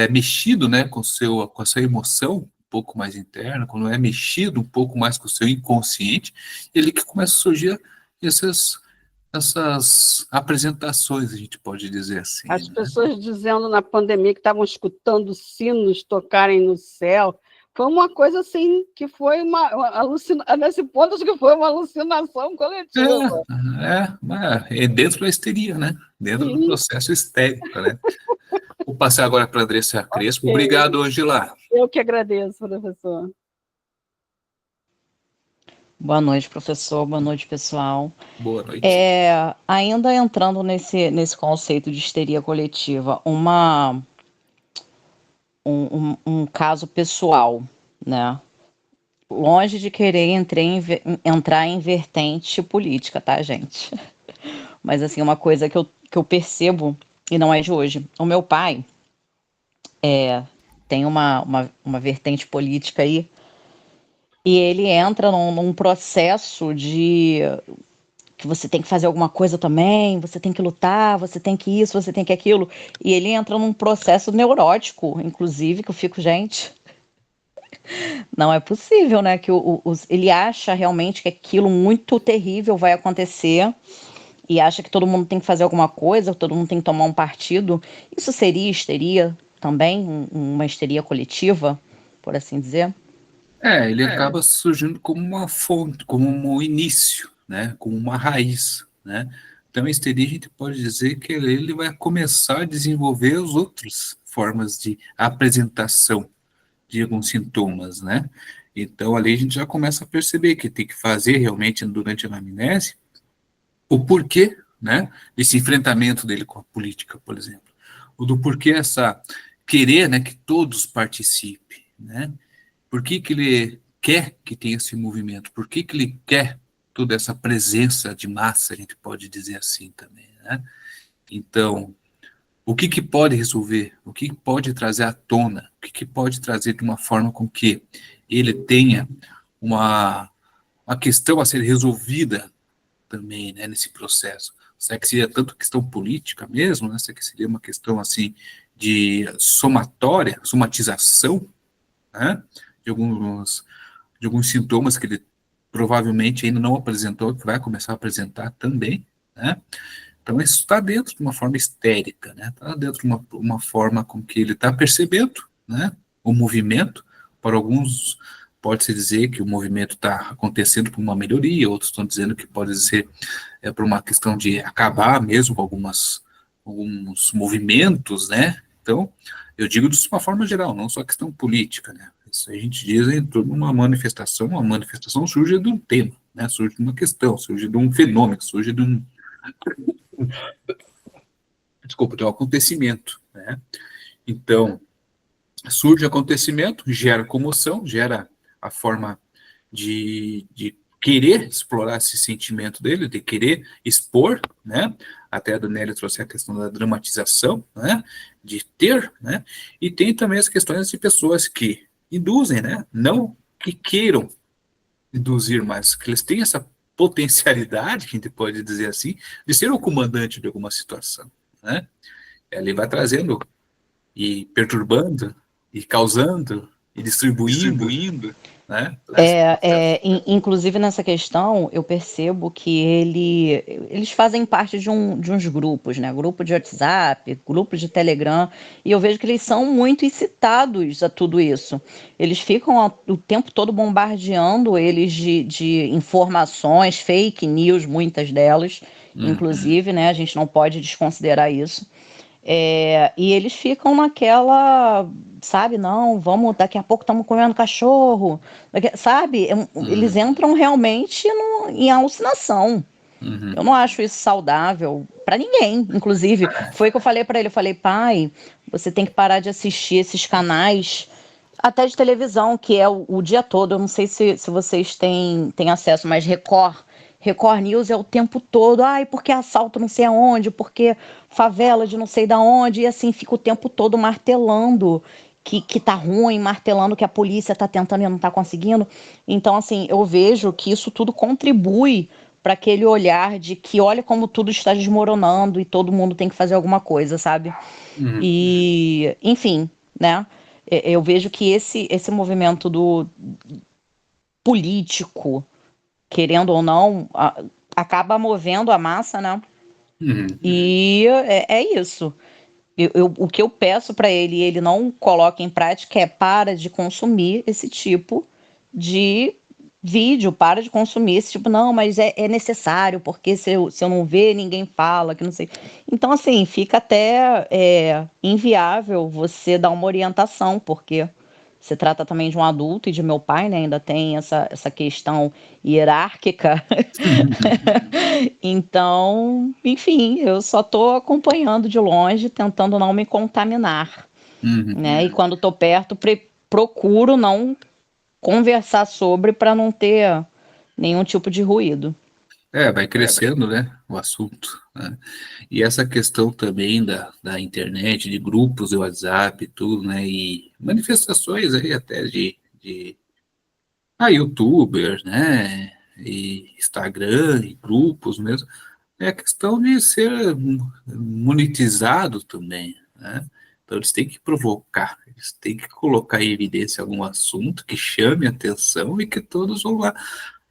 mexido, né, com a sua emoção um pouco mais interna, quando é mexido um pouco mais com o seu inconsciente, ele que começa a surgir esses essas apresentações, a gente pode dizer assim, As né? pessoas dizendo na pandemia que estavam escutando sinos tocarem no céu. Foi uma coisa assim que foi uma alucinação. Nesse ponto, acho que foi uma alucinação coletiva. Mas é dentro da histeria, né? Dentro do Sim, processo histérico, né? Vou passar agora para a Andressa Crespo. ok. Obrigado, Angela. Eu que agradeço, professor. Boa noite, professor. Boa noite, pessoal. Boa noite. Ainda entrando nesse conceito de histeria coletiva, um caso pessoal, né? Longe de querer entrar em vertente política, tá, gente? Mas, assim, uma coisa que eu percebo, e não é de hoje. O meu pai tem uma vertente política aí, e ele entra num processo de que você tem que fazer alguma coisa também, você tem que lutar, você tem que isso, você tem que aquilo. E ele entra num processo neurótico, inclusive, que eu fico, gente, não é possível, né? Que ele acha realmente que aquilo muito terrível vai acontecer e acha que todo mundo tem que fazer alguma coisa, todo mundo tem que tomar um partido. Isso seria histeria também, uma histeria coletiva, por assim dizer? Ele acaba surgindo como uma fonte, como um início, né? Como uma raiz, né? Então, a histeria, a gente pode dizer que ele vai começar a desenvolver as outras formas de apresentação de alguns sintomas, né? Então, ali a gente já começa a perceber que tem que fazer realmente durante a anamnese o porquê, né, desse enfrentamento dele com a política, por exemplo. O do porquê essa querer, né, que todos participem, né? Por que que ele quer que tenha esse movimento? Por que que ele quer toda essa presença de massa, a gente pode dizer assim também, né? Então, o que que pode resolver? O que que pode trazer à tona? O que que pode trazer de uma forma com que ele tenha uma, uma questão a ser resolvida também, né, nesse processo? Será que seria tanto questão política mesmo, né? Será que seria uma questão, assim, de somatória, somatização, né, de alguns sintomas que ele provavelmente ainda não apresentou, que vai começar a apresentar também, né? Então, isso está dentro de uma forma histérica, né? Está dentro de uma forma com que ele está percebendo, né, o movimento. Para alguns, pode-se dizer que o movimento está acontecendo por uma melhoria, outros estão dizendo que pode ser por uma questão de acabar mesmo com alguns movimentos, né? Então, eu digo de uma forma geral, não só questão política, né? Isso a gente diz em torno de uma manifestação surge de um tema, né? Surge de uma questão, surge de um fenômeno, surge de um de um acontecimento, né? Então, surge acontecimento, gera comoção, gera a forma de querer explorar esse sentimento dele, de querer expor, né? Até a Daniela trouxe a questão da dramatização, né? De ter, né? E tem também as questões de pessoas que induzem, né? Não que queiram induzir, mas que eles têm essa potencialidade, que a gente pode dizer assim, de ser o comandante de alguma situação, né? Ele vai trazendo e perturbando e causando e distribuindo, né? Inclusive nessa questão, eu percebo que eles fazem parte de uns grupos, né? Grupo de WhatsApp, grupo de Telegram, e eu vejo que eles são muito incitados a tudo isso. Eles ficam o tempo todo bombardeando eles de informações, fake news, muitas delas, inclusive, né? A gente não pode desconsiderar isso. E eles ficam naquela, sabe, não, vamos, daqui a pouco estamos comendo cachorro, sabe? Eles entram realmente em alucinação. Eu não acho isso saudável para ninguém, inclusive. Foi o que eu falei para ele, eu falei, pai, você tem que parar de assistir esses canais, até de televisão, que é o dia todo. Eu não sei se vocês têm acesso, mas Record News é o tempo todo, ai, porque assalto não sei aonde, porque favela de não sei da onde, e assim, fica o tempo todo martelando que tá ruim, martelando que a polícia tá tentando e não tá conseguindo. Então, assim, eu vejo que isso tudo contribui para aquele olhar de que olha como tudo está desmoronando e todo mundo tem que fazer alguma coisa, sabe? E, enfim, né? Eu vejo que esse movimento do político, querendo ou não, acaba movendo a massa, né? Uhum. E é isso. O que eu peço para ele e ele não coloca em prática é para de consumir esse tipo de vídeo, para de consumir esse tipo, não, mas é necessário, porque se eu não ver, ninguém fala, que não sei. Então, assim, fica até inviável você dar uma orientação, porque se trata também de um adulto e de meu pai, né? Ainda tem essa questão hierárquica. Então, enfim, eu só estou acompanhando de longe, tentando não me contaminar, Uhum. né? E quando estou perto, procuro não conversar sobre para não ter nenhum tipo de ruído. Vai crescendo, né, o assunto, né? E essa questão também da internet, de grupos de WhatsApp e tudo, né, e manifestações aí até de YouTubers, né, e Instagram, e grupos mesmo, é a questão de ser monetizado também, né? Então eles têm que provocar, eles têm que colocar em evidência algum assunto que chame a atenção e que todos vão lá.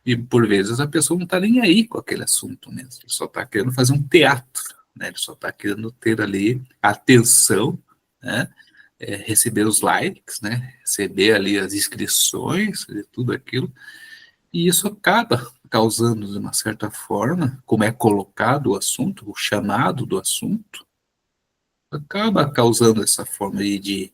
E por vezes a pessoa não está nem aí com aquele assunto mesmo, ele só está querendo fazer um teatro, né? Ele só está querendo ter ali a atenção, né? Receber os likes, né? Receber ali as inscrições e tudo aquilo. E isso acaba causando, de uma certa forma, como é colocado o assunto, o chamado do assunto, acaba causando essa forma aí de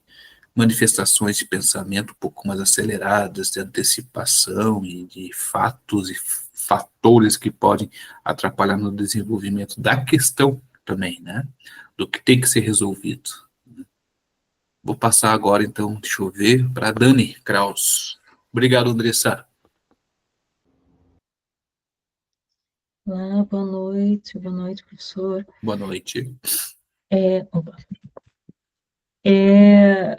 manifestações de pensamento um pouco mais aceleradas, de antecipação e de fatos e fatores que podem atrapalhar no desenvolvimento da questão também, né? Do que tem que ser resolvido. Vou passar agora, então, deixa eu ver, para Dani Kraus. Obrigado, Andressa. Olá, boa noite, professor. Boa noite.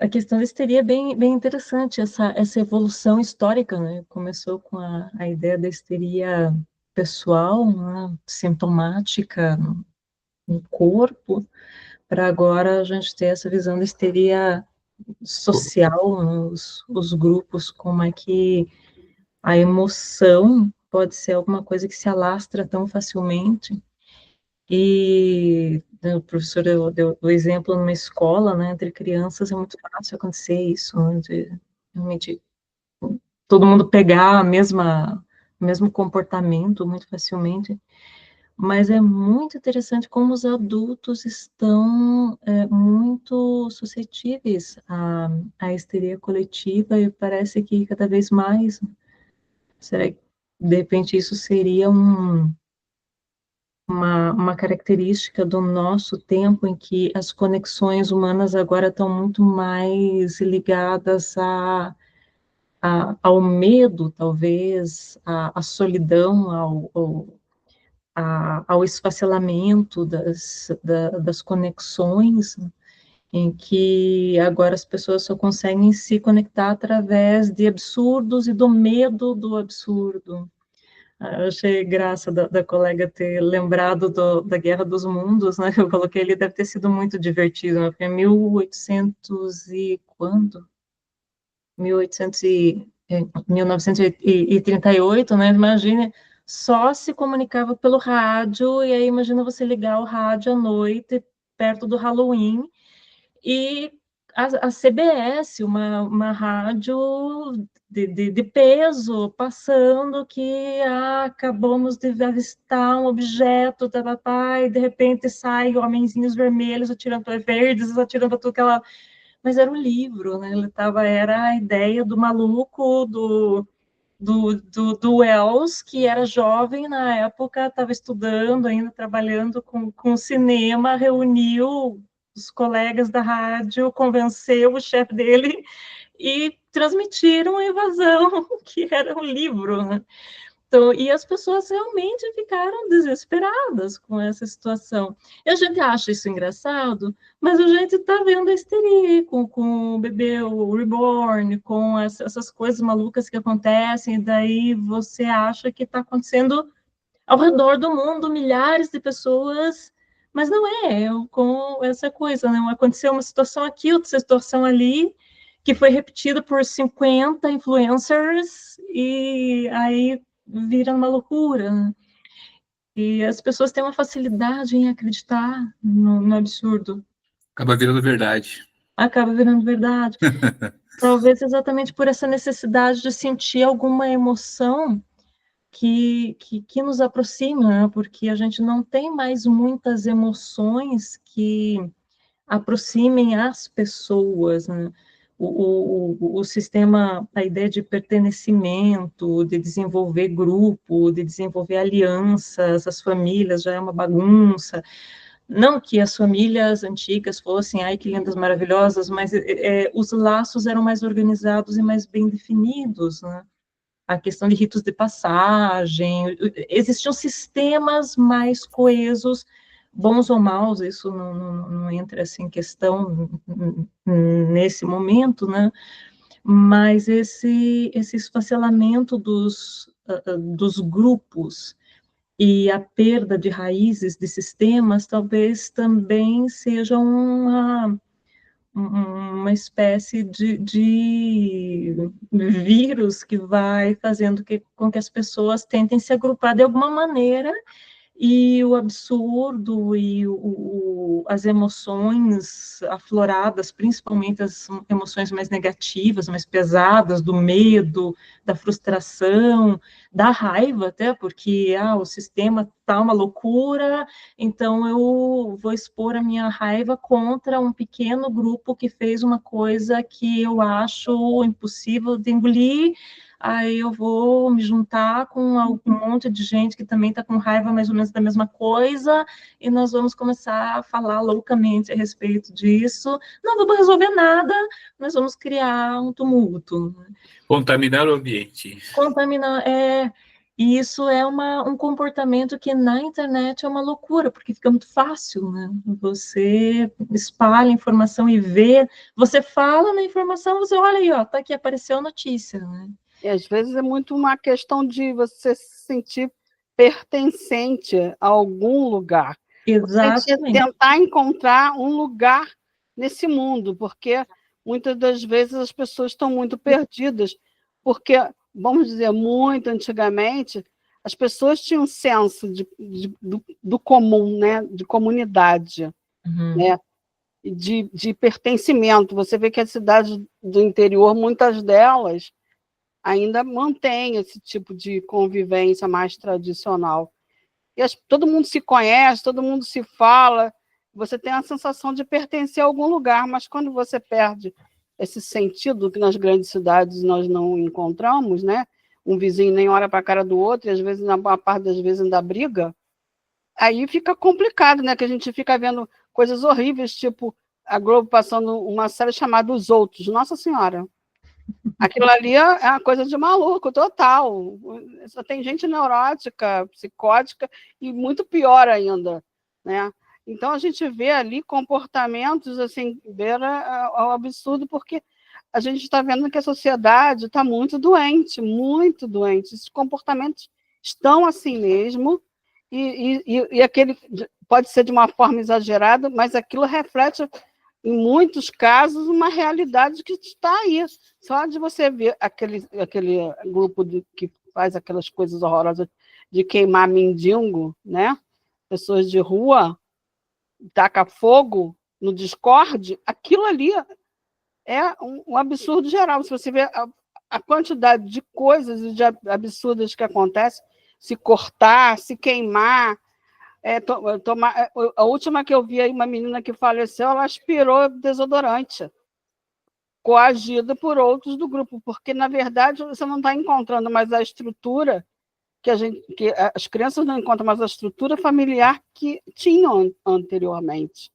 A questão da histeria é bem interessante, essa evolução histórica, né? Começou com a ideia da histeria pessoal, né? Sintomática no corpo, para agora a gente ter essa visão da histeria social, né? Os grupos, como é que a emoção pode ser alguma coisa que se alastra tão facilmente. E o professor deu o exemplo numa escola, né, entre crianças, é muito fácil acontecer isso, né, de realmente todo mundo pegar o mesmo comportamento muito facilmente, mas é muito interessante como os adultos estão muito suscetíveis à histeria coletiva e parece que cada vez mais, será que de repente isso seria uma característica do nosso tempo em que as conexões humanas agora estão muito mais ligadas ao medo, talvez, à solidão, ao esfacelamento das conexões, em que agora as pessoas só conseguem se conectar através de absurdos e do medo do absurdo. Eu achei graça da colega ter lembrado da Guerra dos Mundos, né? Eu coloquei ali, deve ter sido muito divertido, né? Porque é 1800 e quando? 1938, né? Imagine, só se comunicava pelo rádio, e aí imagina você ligar o rádio à noite, perto do Halloween, e a CBS, uma rádio de peso, passando que acabamos de avistar um objeto, e de repente saem homenzinhos vermelhos atirando para verdes, atirando para tudo que ela... Mas era um livro, né? Era a ideia do maluco, do Wells, que era jovem na época, estava estudando ainda, trabalhando com cinema, reuniu os colegas da rádio, convenceu o chefe dele e transmitiram a invasão, que era um livro, né? Então, e as pessoas realmente ficaram desesperadas com essa situação. E a gente acha isso engraçado, mas a gente está vendo a histeria com o bebê, o reborn, com essas coisas malucas que acontecem, e daí você acha que está acontecendo ao redor do mundo, milhares de pessoas, mas não com essa coisa, né? Aconteceu uma situação aqui, outra situação ali, que foi repetida por 50 influencers, e aí vira uma loucura, né? E as pessoas têm uma facilidade em acreditar no absurdo. Acaba virando verdade. Acaba virando verdade. Talvez exatamente por essa necessidade de sentir alguma emoção que nos aproxima, né? Porque a gente não tem mais muitas emoções que aproximem as pessoas, né? O sistema, a ideia de pertencimento, de desenvolver grupo, de desenvolver alianças, as famílias já é uma bagunça. Não que as famílias antigas fossem, ai, que lindas, maravilhosas, mas os laços eram mais organizados e mais bem definidos, né? A questão de ritos de passagem, existiam sistemas mais coesos, bons ou maus, isso não entra assim, em questão nesse momento, né? Mas esse esfacelamento dos grupos e a perda de raízes de sistemas talvez também seja uma espécie de vírus que vai fazendo com que as pessoas tentem se agrupar de alguma maneira, e o absurdo e as emoções afloradas, principalmente as emoções mais negativas, mais pesadas, do medo, da frustração, da raiva até, porque o sistema está uma loucura, então eu vou expor a minha raiva contra um pequeno grupo que fez uma coisa que eu acho impossível de engolir. Aí eu vou me juntar com um monte de gente que também está com raiva mais ou menos da mesma coisa, e nós vamos começar a falar loucamente a respeito disso. Não vamos resolver nada, nós vamos criar um tumulto. Contaminar o ambiente. E isso é um comportamento que na internet é uma loucura, porque fica muito fácil, né? Você espalha informação e vê, você fala na informação, você olha aí, ó, tá aqui, apareceu a notícia, né? E às vezes é muito uma questão de você se sentir pertencente a algum lugar. Exatamente. Tentar encontrar um lugar nesse mundo, porque muitas das vezes as pessoas estão muito perdidas, porque, vamos dizer, muito antigamente, as pessoas tinham um senso do comum, né? De comunidade, né? De pertencimento. Você vê que as cidades do interior, muitas delas, ainda mantém esse tipo de convivência mais tradicional. E todo mundo se conhece, todo mundo se fala, você tem a sensação de pertencer a algum lugar, mas quando você perde esse sentido que nas grandes cidades nós não encontramos, né? Um vizinho nem olha para a cara do outro, e às vezes, na maior parte das vezes, ainda briga, aí fica complicado, né? Que a gente fica vendo coisas horríveis, tipo a Globo passando uma série chamada Os Outros. Nossa Senhora! Aquilo ali é uma coisa de maluco, total. Só tem gente neurótica, psicótica e muito pior ainda, né? Então, a gente vê ali comportamentos, assim, beira ao absurdo, porque a gente está vendo que a sociedade está muito doente, muito doente. Esses comportamentos estão assim mesmo, e aquele pode ser de uma forma exagerada, mas aquilo reflete, em muitos casos, uma realidade que está aí. Só de você ver aquele grupo que faz aquelas coisas horrorosas de queimar mendigo, né? Pessoas de rua, taca fogo no Discord, aquilo ali é um absurdo geral. Se você vê a quantidade de coisas e de absurdas que acontecem, se cortar, se queimar, a última que eu vi aí, uma menina que faleceu, ela aspirou desodorante, coagida por outros do grupo, porque, na verdade, você não está encontrando mais a estrutura que as crianças não encontram mais a estrutura familiar que tinham anteriormente.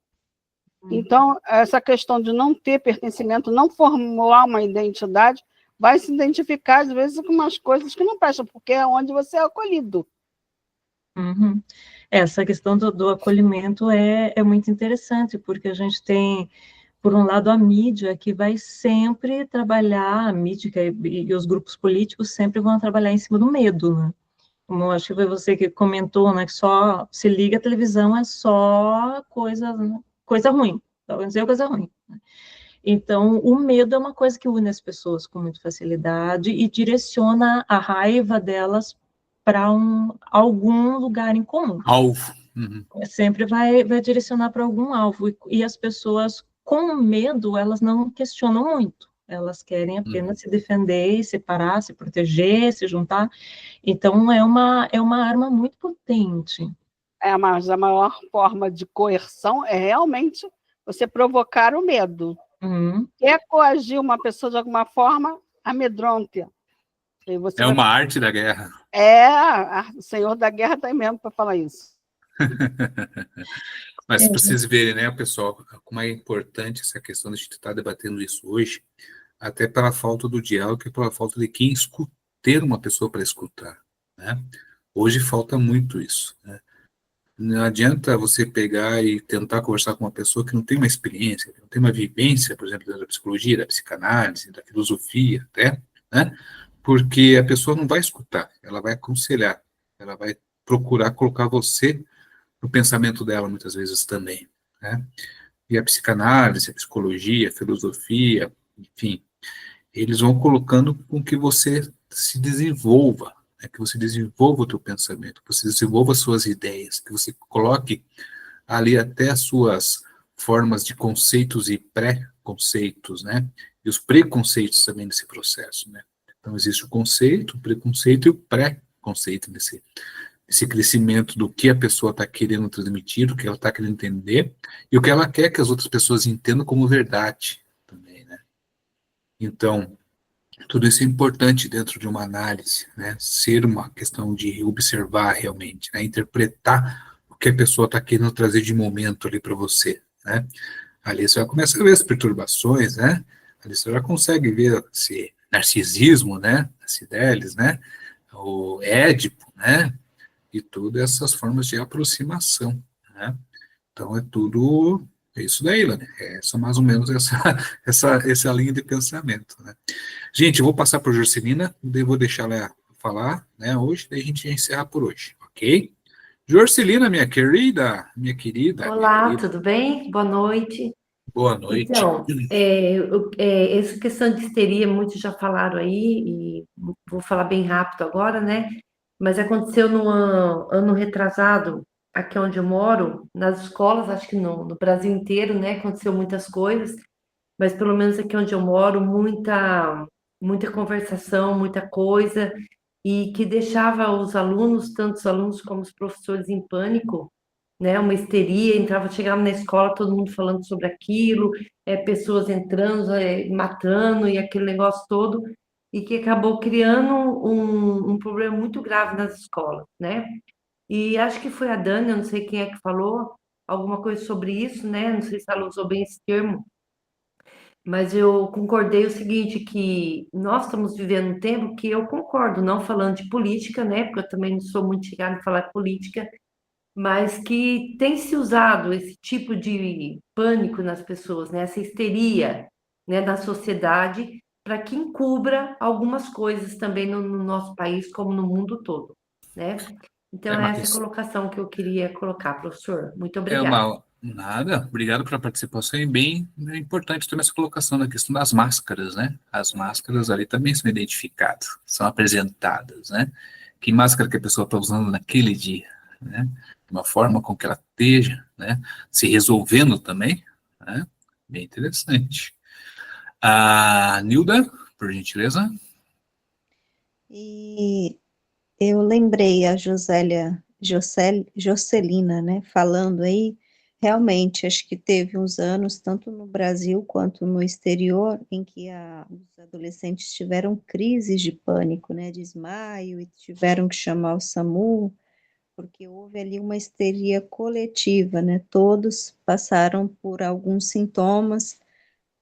Então, essa questão de não ter pertencimento, não formular uma identidade, vai se identificar, às vezes, com umas coisas que não prestam, porque é onde você é acolhido. Essa questão do acolhimento é muito interessante, porque a gente tem, por um lado, a mídia, que vai sempre trabalhar, a mídia e os grupos políticos sempre vão trabalhar em cima do medo, né? Como acho que foi você que comentou, né, que só se liga a televisão é só coisa ruim, vamos dizer coisa ruim. Então, o medo é uma coisa que une as pessoas com muita facilidade e direciona a raiva delas para algum lugar em comum. Alvo. Uhum. Sempre vai direcionar para algum alvo. E as pessoas com medo, elas não questionam muito. Elas querem apenas se defender, separar, se proteger, se juntar. Então, é uma arma muito potente. Mas a maior forma de coerção é realmente você provocar o medo. Quer coagir uma pessoa de alguma forma, amedronte. É uma arte da guerra. O Senhor da Guerra está aí mesmo para falar isso. Mas para vocês verem, né, pessoal, como é importante essa questão de a gente estar debatendo isso hoje, até pela falta do diálogo e pela falta de quem ter uma pessoa para escutar, né? Hoje falta muito isso, né? Não adianta você pegar e tentar conversar com uma pessoa que não tem uma experiência, que não tem uma vivência, por exemplo, da psicologia, da psicanálise, da filosofia, até, né? Porque a pessoa não vai escutar, ela vai aconselhar, ela vai procurar colocar você no pensamento dela, muitas vezes também, né? E a psicanálise, a psicologia, a filosofia, enfim, eles vão colocando com que você se desenvolva, né? Que você desenvolva o teu pensamento, que você desenvolva as suas ideias, que você coloque ali até as suas formas de conceitos e pré-conceitos, né? E os preconceitos também nesse processo, né? Então, existe o conceito, o preconceito e o pré-conceito esse crescimento do que a pessoa está querendo transmitir, do que ela está querendo entender, e o que ela quer que as outras pessoas entendam como verdade também, né? Então, tudo isso é importante dentro de uma análise, né? Ser uma questão de observar realmente, né? Interpretar o que a pessoa está querendo trazer de momento ali para você, né? Ali você vai começar a ver as perturbações, né? Ali você já consegue ver esse narcisismo, né? As Cibeles, né? O Édipo, né? E todas essas formas de aproximação, né? Então é isso daí, né? É essa mais ou menos essa linha de pensamento, né? Gente, eu vou passar para a Jorcelina, vou deixar ela falar, né, hoje, daí a gente encerra por hoje, ok? Jorcelina, minha querida. Olá, tudo bem? Boa noite. Boa noite. Então, essa questão de histeria, muitos já falaram aí, e vou falar bem rápido agora, né? Mas aconteceu no ano retrasado, aqui onde eu moro, nas escolas, acho que no Brasil inteiro, né? Aconteceu muitas coisas, mas pelo menos aqui onde eu moro, muita conversação, muita coisa, e que deixava os alunos, tanto os alunos como os professores, em pânico, né? Uma histeria, chegava na escola, todo mundo falando sobre aquilo, pessoas entrando, matando, e aquele negócio todo, e que acabou criando um problema muito grave nas escolas, né? E acho que foi a Dani, eu não sei quem é que falou, alguma coisa sobre isso, né? Não sei se ela usou bem esse termo, mas eu concordei o seguinte, que nós estamos vivendo um tempo que eu concordo, não falando de política, né? Porque eu também não sou muito chegada em falar de política, mas que tem se usado esse tipo de pânico nas pessoas, né? Essa histeria, né, na sociedade, para que encubra algumas coisas também no nosso país, como no mundo todo, né? Então, É é uma essa questão. colocação que eu queria colocar, professor. Muito É obrigada. uma. Nada, obrigado pela participação e bem importante também essa colocação na questão das máscaras, né? As máscaras ali também são identificadas, são apresentadas, né? Que máscara que a pessoa está usando naquele dia, né? De uma forma com que ela esteja, né? Se resolvendo também, né? Bem interessante. A Nilda, por gentileza. E eu lembrei a Jocelina, né, falando aí, realmente, acho que teve uns anos, tanto no Brasil quanto no exterior, em que os adolescentes tiveram crises de pânico, né, desmaio, e tiveram que chamar o SAMU, porque houve ali uma histeria coletiva, né, todos passaram por alguns sintomas,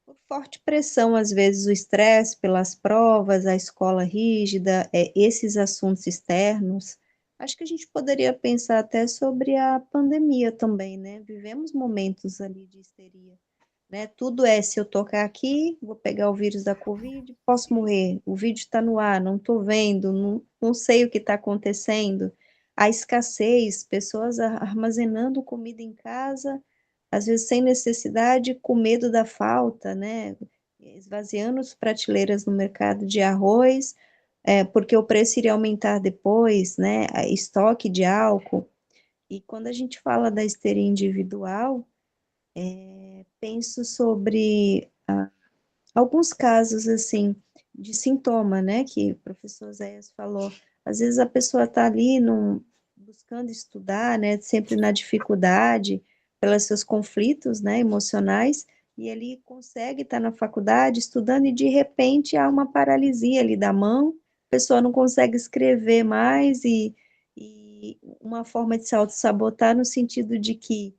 por forte pressão, às vezes o estresse pelas provas, a escola rígida, esses assuntos externos. Acho que a gente poderia pensar até sobre a pandemia também, né? Vivemos momentos ali de histeria, né? Tudo se eu tocar aqui, vou pegar o vírus da Covid, posso morrer. O vídeo está no ar, não estou vendo, não sei o que está acontecendo. A escassez, pessoas armazenando comida em casa, às vezes sem necessidade, com medo da falta, né? Esvaziando as prateleiras no mercado de arroz, porque o preço iria aumentar depois, né? Estoque de álcool. E quando a gente fala da histeria individual, penso sobre alguns casos, assim, de sintoma, né, que o professor Zéias falou. Às vezes a pessoa está ali buscando estudar, né, sempre na dificuldade, pelos seus conflitos, né, emocionais, e ele consegue estar na faculdade estudando e de repente há uma paralisia ali da mão, a pessoa não consegue escrever mais e uma forma de se auto-sabotar no sentido de que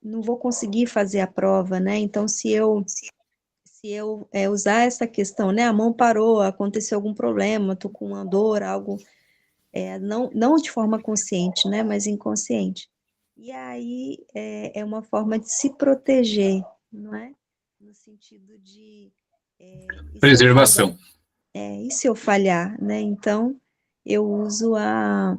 não vou conseguir fazer a prova, né? Então, se eu usar essa questão, né? A mão parou, aconteceu algum problema, estou com uma dor, algo, não de forma consciente, né? Mas inconsciente. E aí é uma forma de se proteger, não é? No sentido de e se eu falhar? Preservação. E se eu falhar, né? Então, eu uso a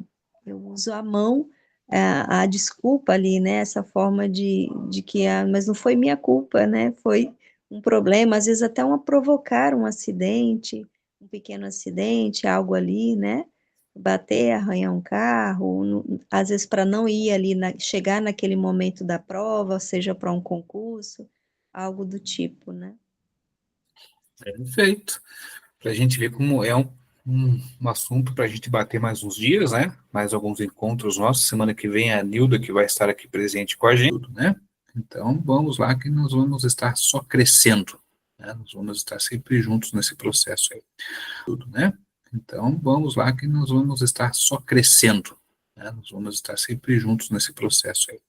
mão, a desculpa ali, né? Essa forma de que, mas não foi minha culpa, né? Foi um problema, às vezes até provocar um acidente, um pequeno acidente, algo ali, né? Bater, arranhar um carro, às vezes para não ir ali, chegar naquele momento da prova, seja para um concurso, algo do tipo, né? Perfeito. Para a gente ver como é um assunto para a gente bater mais uns dias, né? Mais alguns encontros nossos. Semana que vem a Nilda que vai estar aqui presente com a gente, né? Então vamos lá que nós vamos estar só crescendo, né? Nós vamos estar sempre juntos nesse processo aí, tudo, né? Então vamos lá que nós vamos estar só crescendo, né? Nós vamos estar sempre juntos nesse processo aí.